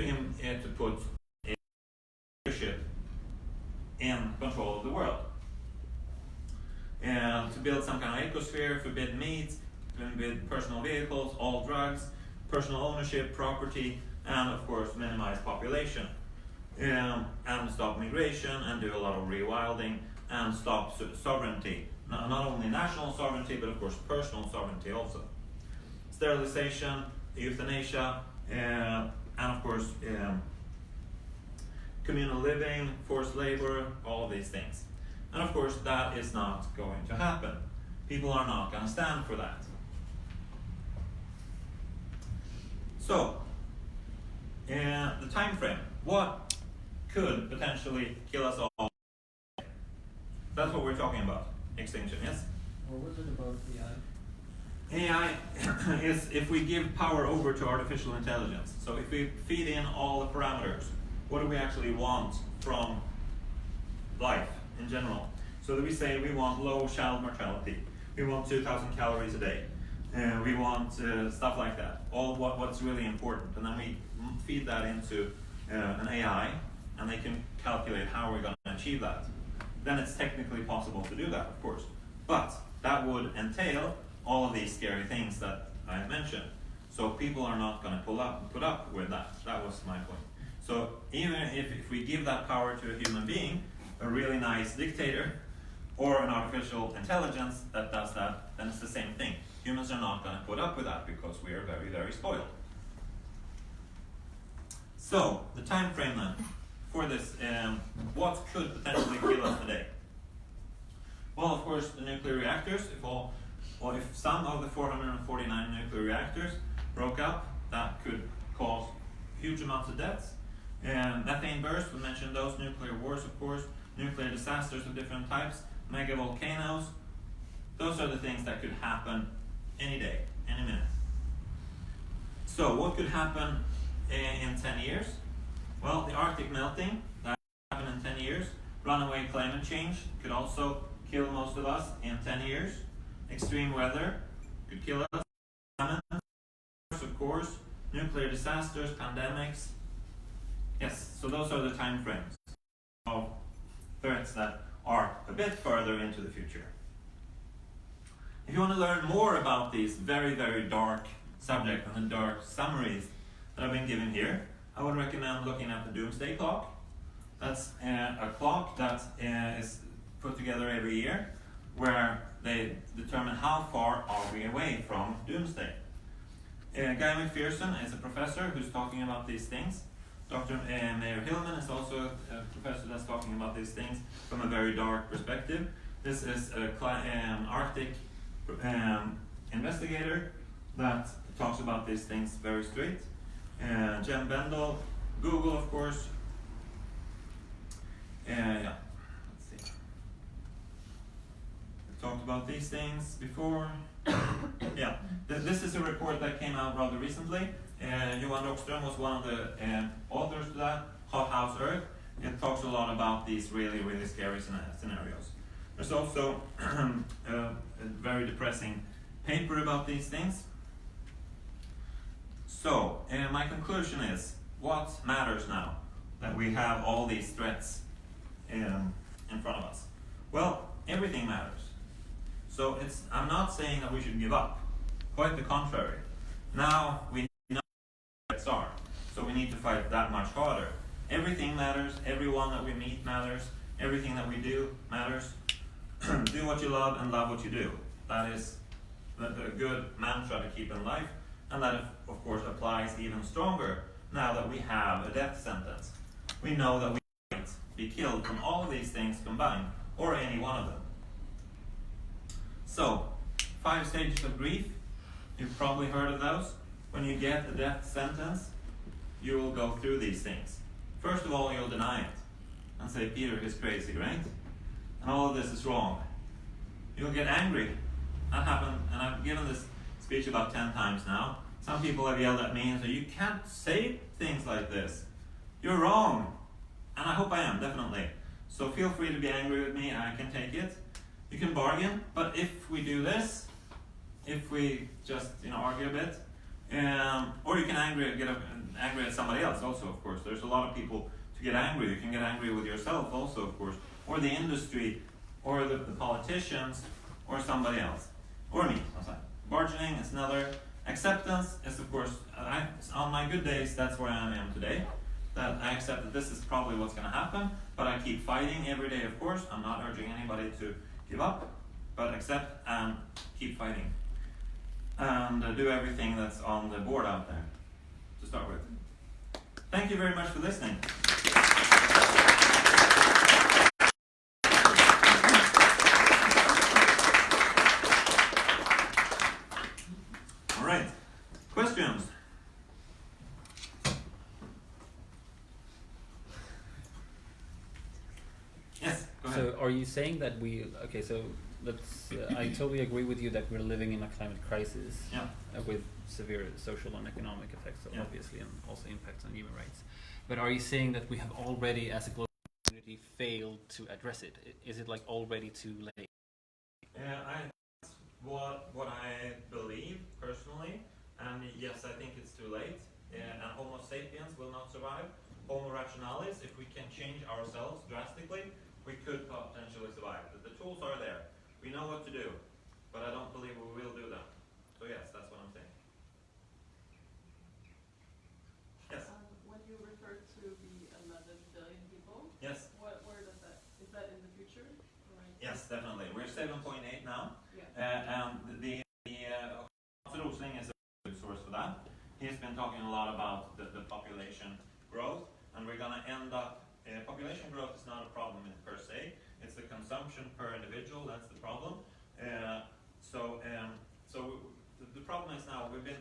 put a leadership in control of the world. And to build some kind of ecosphere, forbid meat, forbid personal vehicles, all drugs, personal ownership, property, and of course minimize population. And stop migration, and do a lot of rewilding, and stop sovereignty. Not only national sovereignty, but of course personal sovereignty also. Sterilization, euthanasia, and of course communal living, forced labor, all of these things. And of course that is not going to happen. People are not going to stand for that. So, the time frame. What could potentially kill us all. That's what we're talking about. Extinction, yes? What was it about AI? AI is if we give power over to artificial intelligence. So if we feed in all the parameters, what do we actually want from life in general? So that we say we want low child mortality, we want 2,000 calories a day, we want stuff like that, all what's really important, and then we feed that into an AI, and they can calculate how we're going to achieve that. Then it's technically possible to do that, of course, but that would entail all of these scary things that I mentioned. So people are not going to put up with that. That was my point. So even if we give that power to a human being, a really nice dictator, or an artificial intelligence that does that, then it's the same thing. Humans are not going to put up with that because we are very, very spoiled. So the time frame then for this, what could potentially kill us today? Well, of course, the nuclear reactors. If some of the 449 nuclear reactors broke up, that could cause huge amounts of deaths. Methane bursts, we mentioned those, nuclear wars, of course, nuclear disasters of different types, mega volcanoes. Those are the things that could happen any day, any minute. So what could happen in 10 years? Well, the Arctic melting, that could happen in 10 years. Runaway climate change could also kill most of us in 10 years. Extreme weather could kill us. Famine, of course. Nuclear disasters, pandemics. Yes, so those are the time frames of threats that are a bit further into the future. If you want to learn more about these very, very dark subjects and the dark summaries that I've been given here, I would recommend looking at the Doomsday Clock. That's a clock that is put together every year where they determine how far are we away from Doomsday. Guy McPherson is a professor who's talking about these things. Dr. Mayer Hillman is also a professor that's talking about these things from a very dark perspective. This is an Arctic investigator that talks about these things very straight. Jen Bendel, Google, of course. Yeah, let's see. We talked about these things before. Yeah, this is a report that came out rather recently. Johan Rockström was one of the authors to that, Hot House Earth. It talks a lot about these really, really scary scenarios. There's also a very depressing paper about these things. So, my conclusion is, what matters now that we have all these threats in front of us? Well, everything matters. So I'm not saying that we should give up. Quite the contrary. Now we know what threats are, so we need to fight that much harder. Everything matters, everyone that we meet matters, everything that we do matters. Do what you love and love what you do. That is a good mantra to keep in life, and that of course applies even stronger now that we have a death sentence. We know that we might be killed from all of these things combined, or any one of them. So, 5 stages of grief, you've probably heard of those. When you get a death sentence, you will go through these things. First of all, you'll deny it and say, Peter is crazy, right? And all of this is wrong. You'll get angry. That happened, and I've given this speech about 10 times now. Some people have yelled at me and said, you can't say things like this. You're wrong. And I hope I am, definitely. So feel free to be angry with me, I can take it. You can bargain, but if we do this, if we just argue a bit, or you can get angry at somebody else also, of course. There's a lot of people to get angry. You can get angry with yourself also, of course, or the industry, or the politicians, or somebody else, or me. Bargaining is another. Acceptance is, of course, on my good days, that's where I am today. That I accept that this is probably what's going to happen, but I keep fighting every day, of course. I'm not urging anybody to give up, but accept and keep fighting. And do everything that's on the board out there to start with. Thank you very much for listening. All right, questions? So are you saying that okay, so let's, I totally agree with you that we're living in a climate crisis with severe social and economic effects, obviously, and also impacts on human rights. But are you saying that we have already, as a global community, failed to address it? Is it like already too late? What I believe personally, and yes, I think it's too late. And Homo sapiens will not survive. Homo rationalis, if we can change ourselves drastically, we could potentially survive. The tools are there. We know what to do, but I don't believe we will do them. So yes, that's what I'm saying. Yes. When you refer to the 11 billion people, yes. Where does that, is that in the future? Right? Yes, definitely. We're 7.8 now. Yeah. And the Rosling is a good source for that. He's been talking a lot about the population growth, and we're going to end up, population growth is not a problem per se, it's the consumption per individual, that's the problem. So the problem is now we've been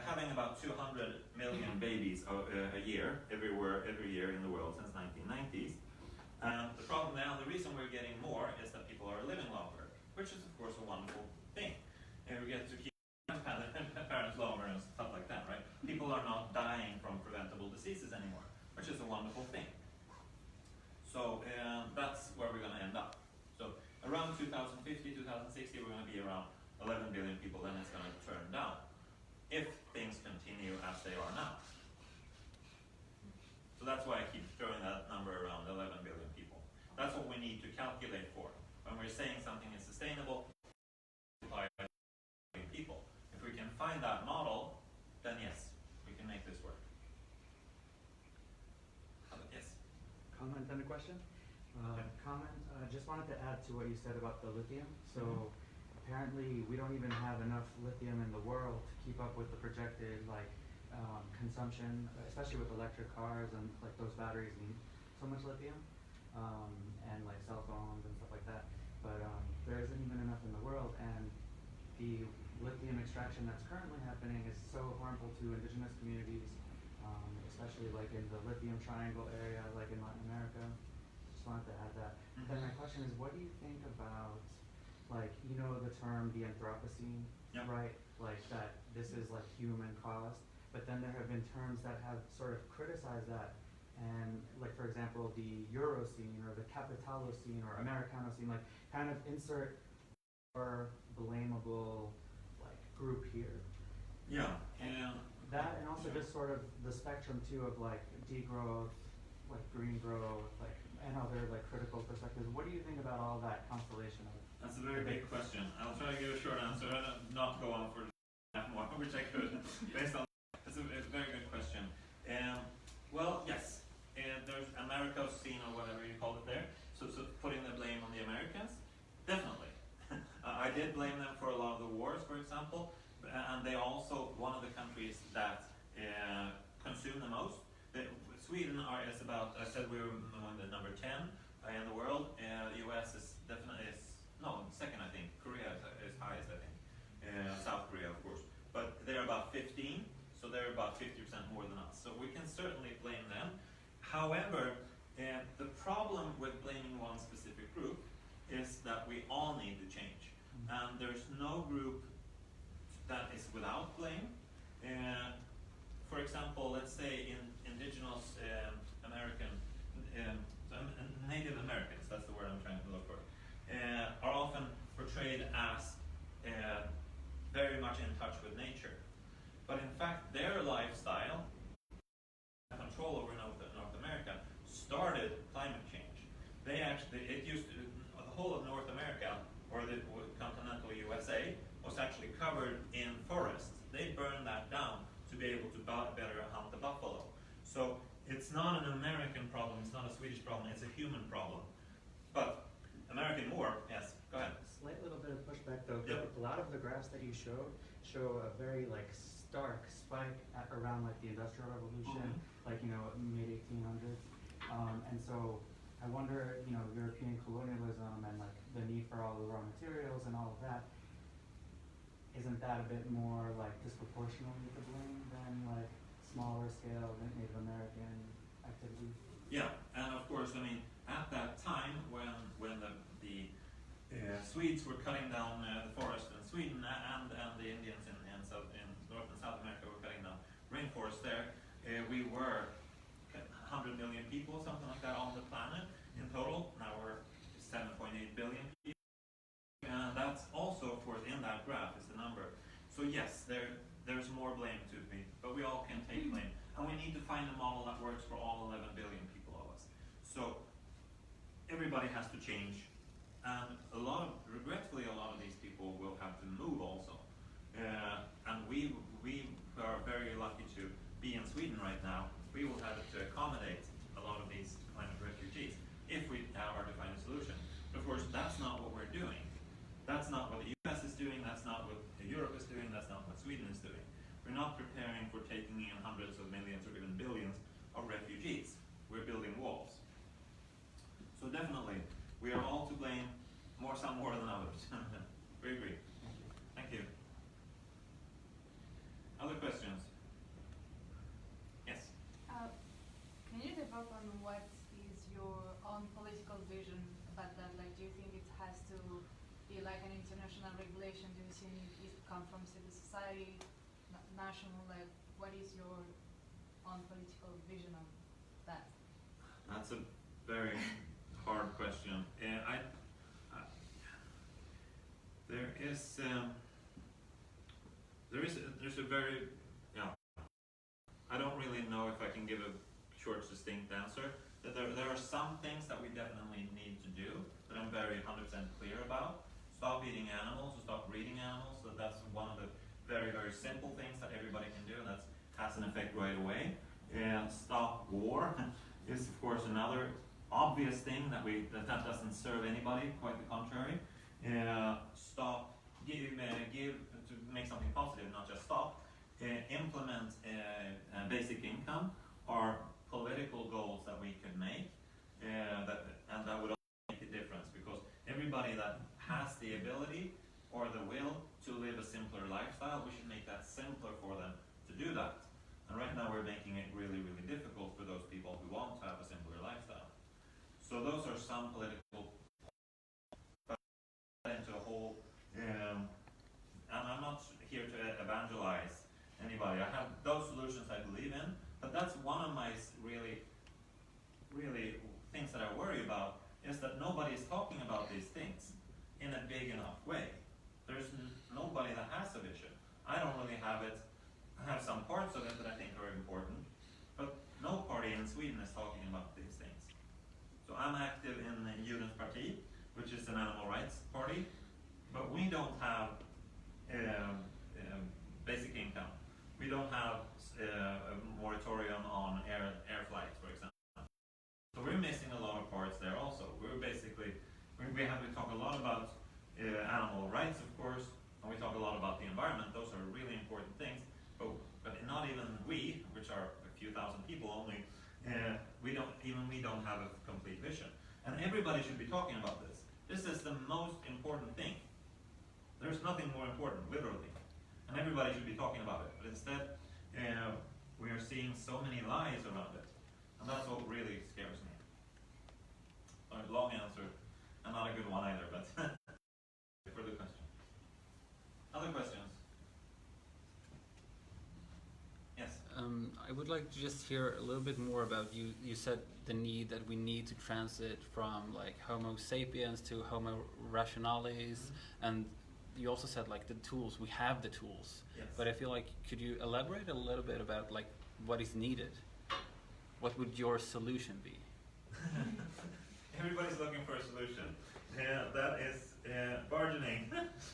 having about 200 million babies a year, every year in the world since 1990s. The problem now, the reason we're getting more is that people are living longer, which is of course a wonderful thing. And we get to keep parents longer and stuff like that, right? People are not dying from preventable diseases anymore, which is a wonderful thing. So that's where we're going to end up. So around 2050, 2060, we're going to be around 11 billion people, then it's going to turn down, if things continue as they are now. So that's why I keep throwing that number around 11 billion people. That's what we need to calculate for. When we're saying something is sustainable, by people. If we can find that model, then yes, we can make this work. Yes? Comment on the question? Just wanted to add to what you said about the lithium. So apparently we don't even have enough lithium in the world to keep up with the projected consumption, especially with electric cars, and like those batteries need so much lithium, and like cell phones and stuff like that. But there isn't even enough in the world, and the lithium extraction that's currently happening is so harmful to indigenous communities, especially like in the lithium triangle area, like in Latin America. Just wanted to add that. Then my question is, what do you think about, like, you know, the term the Anthropocene, right? Like that this is like human caused, but then there have been terms that have sort of criticized that, and like for example the Eurocene or the Capitalocene or Americanocene, like kind of insert or blamable like group here. Yeah. And that, and also just sort of the spectrum too of like degrowth, like green growth, like, and other like critical perspectives. What do you think about all that constellation of it? That's a very big question. I'll try to give a short answer and not go on for more, which I could, based on. It's a very good question. Well, yes, there's Americocene or whatever you call it there. So putting the blame on the Americans, definitely. I did blame them for a lot of the wars, for example, and they also one of the countries that consume the most. Sweden is about, I said we were among the number 10 in the world. The US is definitely second, I think. Korea is highest, I think. South Korea, of course, but they're about 15, so they're about 50% more than us. So we can certainly blame them. However, the problem with blaming one specific group is that we all need to change, and there's no group that is without blame. For example, let's say in indigenous American, Native Americans, that's the word I'm trying to look for, are often portrayed as very much in touch with nature. But in fact, their lifestyle, control over North America, started climate change. They actually, the whole of North America, or the continental USA, was actually covered in forests. They burned that down to be able to better hunt the buffalo. So it's not an American problem, it's not a Swedish problem, it's a human problem. But American war, yes, go ahead. Slight little bit of pushback though. Yep. A lot of the graphs that you showed show a very like stark spike at around like the Industrial Revolution, like, you know, mid 1800s. And so I wonder, you know, European colonialism and like the need for all the raw materials and all of that, isn't that a bit more like disproportionately to blame than like smaller scale Native American activity? Yeah, and of course, I mean, at that time when Swedes were cutting down the forest in Sweden, and the Indians in North and South America were cutting down rainforest there. We were 100 million people, something like that, on the planet in total. Now we're 7.8 billion people. And that's also, of course, in that graph is the number. So yes, there's more blame to be, but we all can take blame. And we need to find a model that works for all 11 billion people of us. So everybody has to change. And regretfully, a lot of these people will have to move also. And we are very lucky to be in Sweden right now. We will have to accommodate a lot of these climate refugees if we are to find a solution. But of course, that's not what we're doing. That's not what the US is doing, that's not what Europe is doing, that's not what Sweden is doing. We're not preparing for taking in hundreds of millions or even billions of refugees. We're building walls. So definitely, we are all to blame, some more than others. We agree. Thank you. Other questions? Yes? Can you develop on what is your own political vision about that? Like, do you think it has to be like an international regulation? Do you think it come from civil society, national? Like, what is your own political vision of that? That's a very hard question. There's a very, I don't really know if I can give a short, succinct answer. There are some things that we definitely need to do that I'm very 100% clear about. Stop eating animals, stop breeding animals. So that's one of the very, very simple things that everybody can do, and that has an effect right away. And stop war is, of course, another obvious thing that doesn't serve anybody. Quite the contrary. Stop, give to make something positive, not just stop. Implement basic income are political goals that we could make, and that would make a difference, because everybody that has the ability or the will to live a simpler lifestyle, we should make that simpler for them to do that. And right now we're making it really, really difficult for those people who want to have a simpler lifestyle. So those are some political, but into a whole, and I'm not here to evangelize anybody. I have those solutions I believe in, but that's one of my really things that I worry about, is that nobody is talking about these things in a big enough way. There's nobody that has a vision. I don't really have it. I have some parts of it that I think are important, but no party in Sweden is talking about these things. So I'm active in the Djurens Parti, which is an animal rights party, but we don't have basic income. We don't have a moratorium on air flights, for example. So we're missing a lot of parts there also. We're basically, we talk a lot about animal rights, of course, and we talk a lot about the environment. Those are really important things, but not even we, which are a few thousand people only, we don't have a complete vision. And everybody should be talking about this. This is the most important thing. There's nothing more important, literally. And everybody should be talking about it. But instead, we are seeing so many lies around it. And that's what really scares me. Sorry, long answer, and not a good one either, but further question. Other questions? Yes? I would like to just hear a little bit more about you said the need that we need to transit from like Homo sapiens to Homo rationalis, and you also said like the tools, we have the tools. Yes. But I feel like, could you elaborate a little bit about like what is needed? What would your solution be? Everybody's looking for a solution. Yeah, that is bargaining.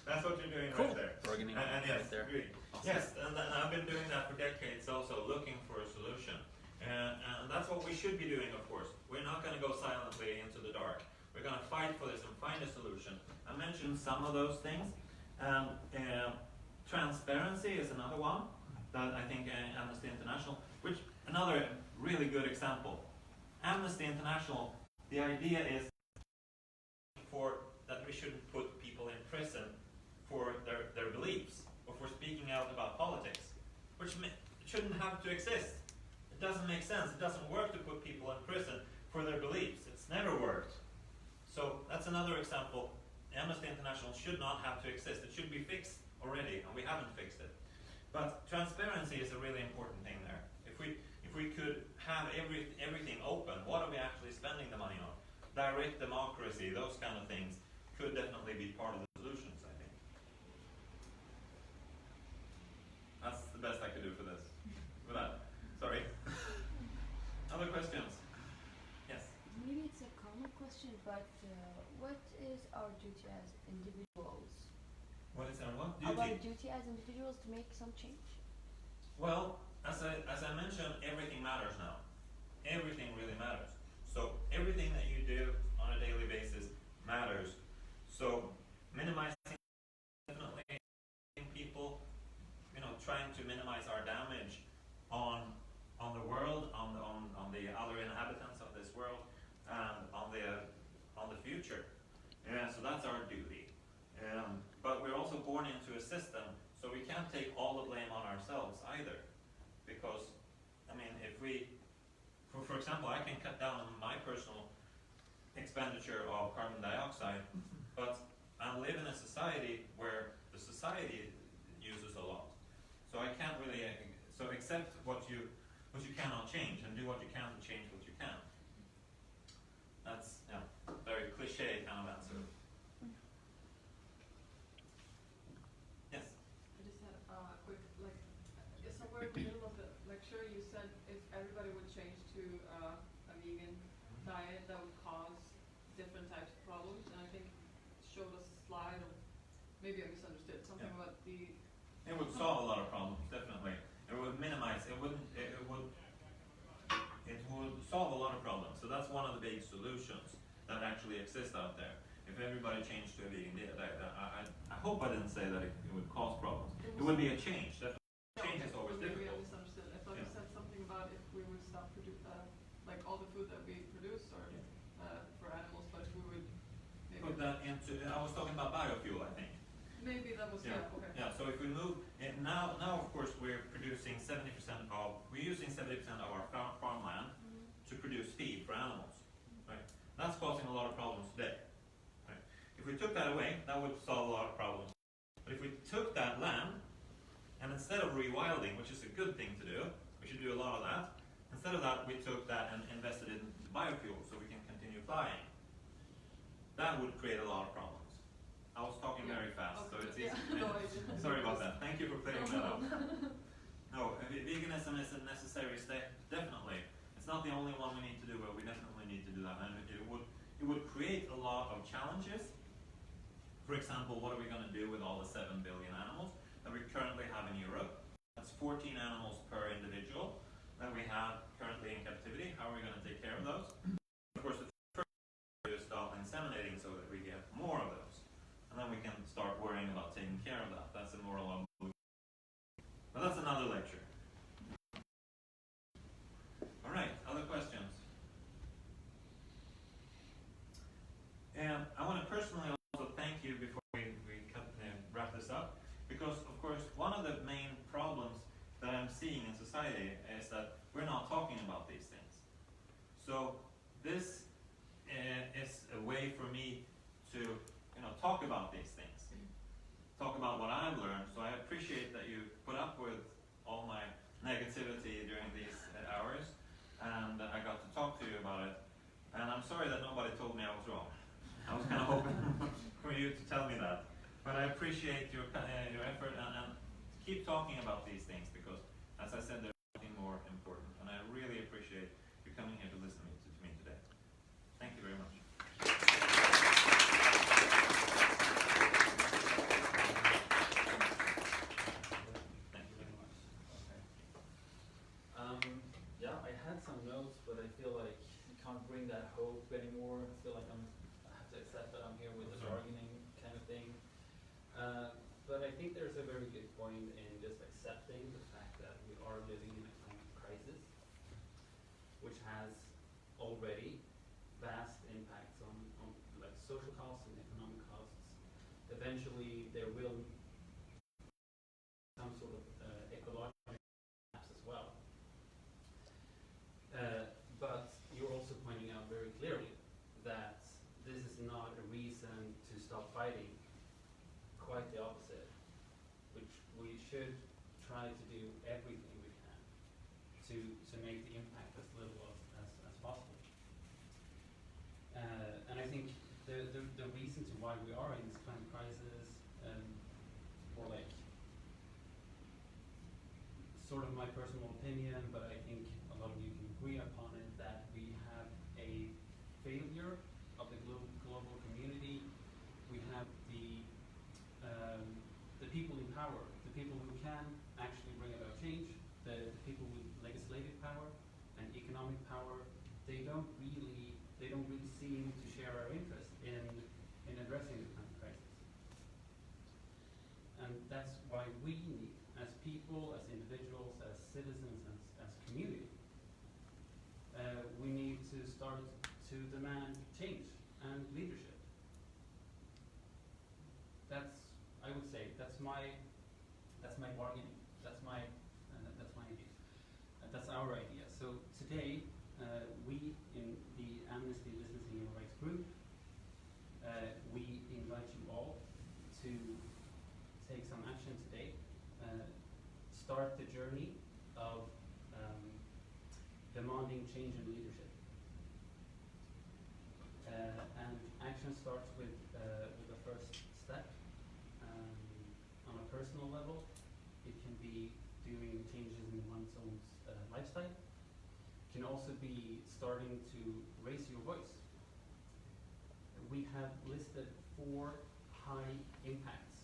That's what you're doing Cool. right there. Bargaining And yes, right there. agree. Awesome. Yes, and I've been doing that for decades also, looking for a solution. And that's what we should be doing, of course. We're not going to go silently into the dark. We're going to fight for this and find a solution. I mentioned some of those things. Transparency is another one that I think Amnesty International, which another really good example. Amnesty International, the idea is that we shouldn't put people in prison for their beliefs or for speaking out about politics, which shouldn't have to exist. It doesn't make sense. It doesn't work to put people in prison for their beliefs. It's never worked. So that's another example. Amnesty International should not have to exist. It should be fixed already, and we haven't fixed it. But transparency is a really important thing there. If we could have everything open, what are we actually spending the money on? Direct democracy, those kind of things could definitely be part of the solutions, I think. That's the best I could do for this. With that, sorry. Other questions? Yes? Maybe it's a common question, but what is our duty as individuals? What is our what? Duty? Our duty as individuals to make some change? Well, as I mentioned, everything matters now. Everything really matters. So everything that you do on a daily basis matters. So minimizing definitely people, trying to minimize our damage on the world, on the other inhabitants of this world, and on the future. Yeah, so that's our duty. But we're also born into a system, so we can't take all the blame on ourselves either. Because, if we, for example, I can cut down on my personal expenditure of carbon dioxide, but I live in a society where the society uses a lot. So I can't really, accept what you cannot change and do what you can to change what you can. That's very cliche kind of answer. Yes? I just had a quick, somewhere in the middle of the lecture you said if everybody would change to a vegan diet that would cause different types of problems, and I think it showed a slide of, maybe I misunderstood, something about the... It would solve a lot of problems, definitely. It would minimize, it would solve a lot of problems. So that's one of the big solutions that actually exist out there. If everybody changed to a vegan diet, I hope I didn't say that it would cause problems. It would be a change, definitely. Change is always maybe I difficult. misunderstood. I thought you said something about if we would stop all the food that we produce or for animals, but we would maybe... Put that into, I was talking about biofuel, I think. Maybe that was, okay. Yeah, so if we move, now of course we're producing 70% we're using 70% of our farmland to produce feed for animals, right? That's causing a lot of problems today, right? If we took that away, that would solve a lot of problems. But if we took that land, and instead of rewilding, which is a good thing to do, we should do a lot of that, instead of that we took that and invested in biofuel so we can continue flying. That would create a lot of problems. I was talking very fast, so it's easy. Sorry about that. Thank you for clearing that up. No, veganism is a necessary step, definitely. It's not the only one we need to do, but we definitely need to do that. And it would create a lot of challenges. For example, what are we going to do with all the 7 billion animals that we currently have in Europe? That's 14 animals per individual that we have currently in captivity. How are we going to take care of those? Of course, the first thing is to stop inseminating so that we get more of those. And then we can start worrying about taking care of that. That's a moral obligation. But that's another lecture. All right, other questions? And I want to personally also thank you before we wrap this up, because of course one of the main problems that I'm seeing in society is that we're not talking about these things. So this is a way for me to talk about these things, talk about what I've learned. So I appreciate that you put up with all my negativity during these hours, and I got to talk to you about it. And I'm sorry that nobody told me I was wrong. I was kind of hoping for you to tell me that. But I appreciate your effort, and keep talking about these things, because, as I said, there's nothing more important. And I really appreciate you coming here to listen to me today. Thank you very much. Yeah, I had some notes, but I feel like I can't bring that hope anymore. I feel like I have to accept that I'm here with the bargaining kind of thing. But I think there's a very good point in just accepting the fact that we are living in a climate crisis, which has already vast impacts on like social costs and economic costs. Eventually, there will be some sort of ecological impacts as well. But you're also pointing out very clearly that this is not a reason to stop fighting should try to do everything we can to make the impact as little as possible. And I think the reason to why we are in this climate crisis, or like sort of my personal opinion, but I think a lot of you can agree upon it, that we have a failure of the global community. We have the people in power, the people who can actually bring about change, the people with legislative power and economic power. They don't really seem to share our interest in addressing the climate crisis. And that's why we need, as people, as individuals, as citizens, as community, we need to start to demand change and leadership. I would say that's my bargaining. That's my idea. That's our idea. So today, we in the Amnesty Business and Human Rights Group, we invite you all to take some action today. Start the journey of demanding change in leadership. And action starts with the first step. On a personal level, it can be doing changes in one's own lifestyle. It can also be starting to raise your voice. We have listed 4 high impacts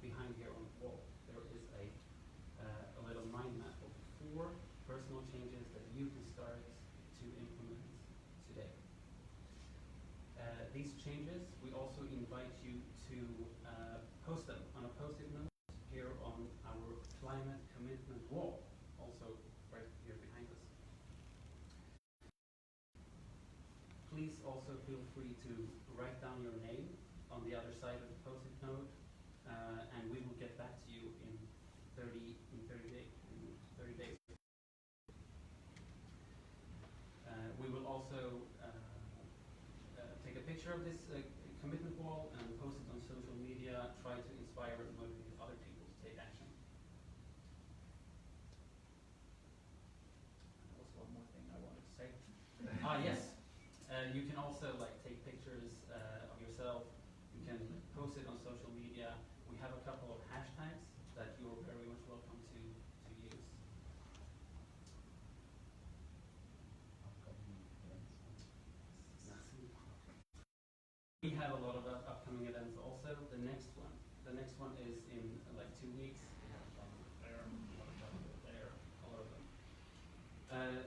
behind here on the wall. There is a little mind map of 4 personal changes that you can start to implement today. These changes, we also invite you to post them on a post-it note here on our climate commitment wall, also right here behind us. Please also feel free to write down your name on the other side of the post-it note, and we will get back to you in 30 days. We will also take a picture of this commitment wall and post it on social media, try to inspire and motivate other people to take action. There was one more thing I wanted to say. Yes. You can also take pictures of yourself. You can post it on social media. We have a couple of hashtags that you're very much welcome to use. We have a lot of upcoming events also. The next one is in 2 weeks. We have some there, a lot of them.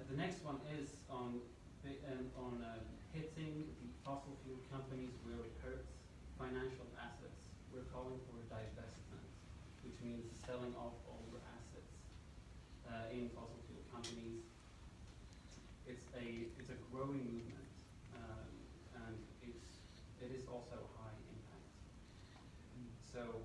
The next one is on hitting the fossil fuel companies where it hurts financial assets. We're calling for divestment, which means selling off all your assets in fossil fuel companies. It's a growing movement, and it is also high impact. So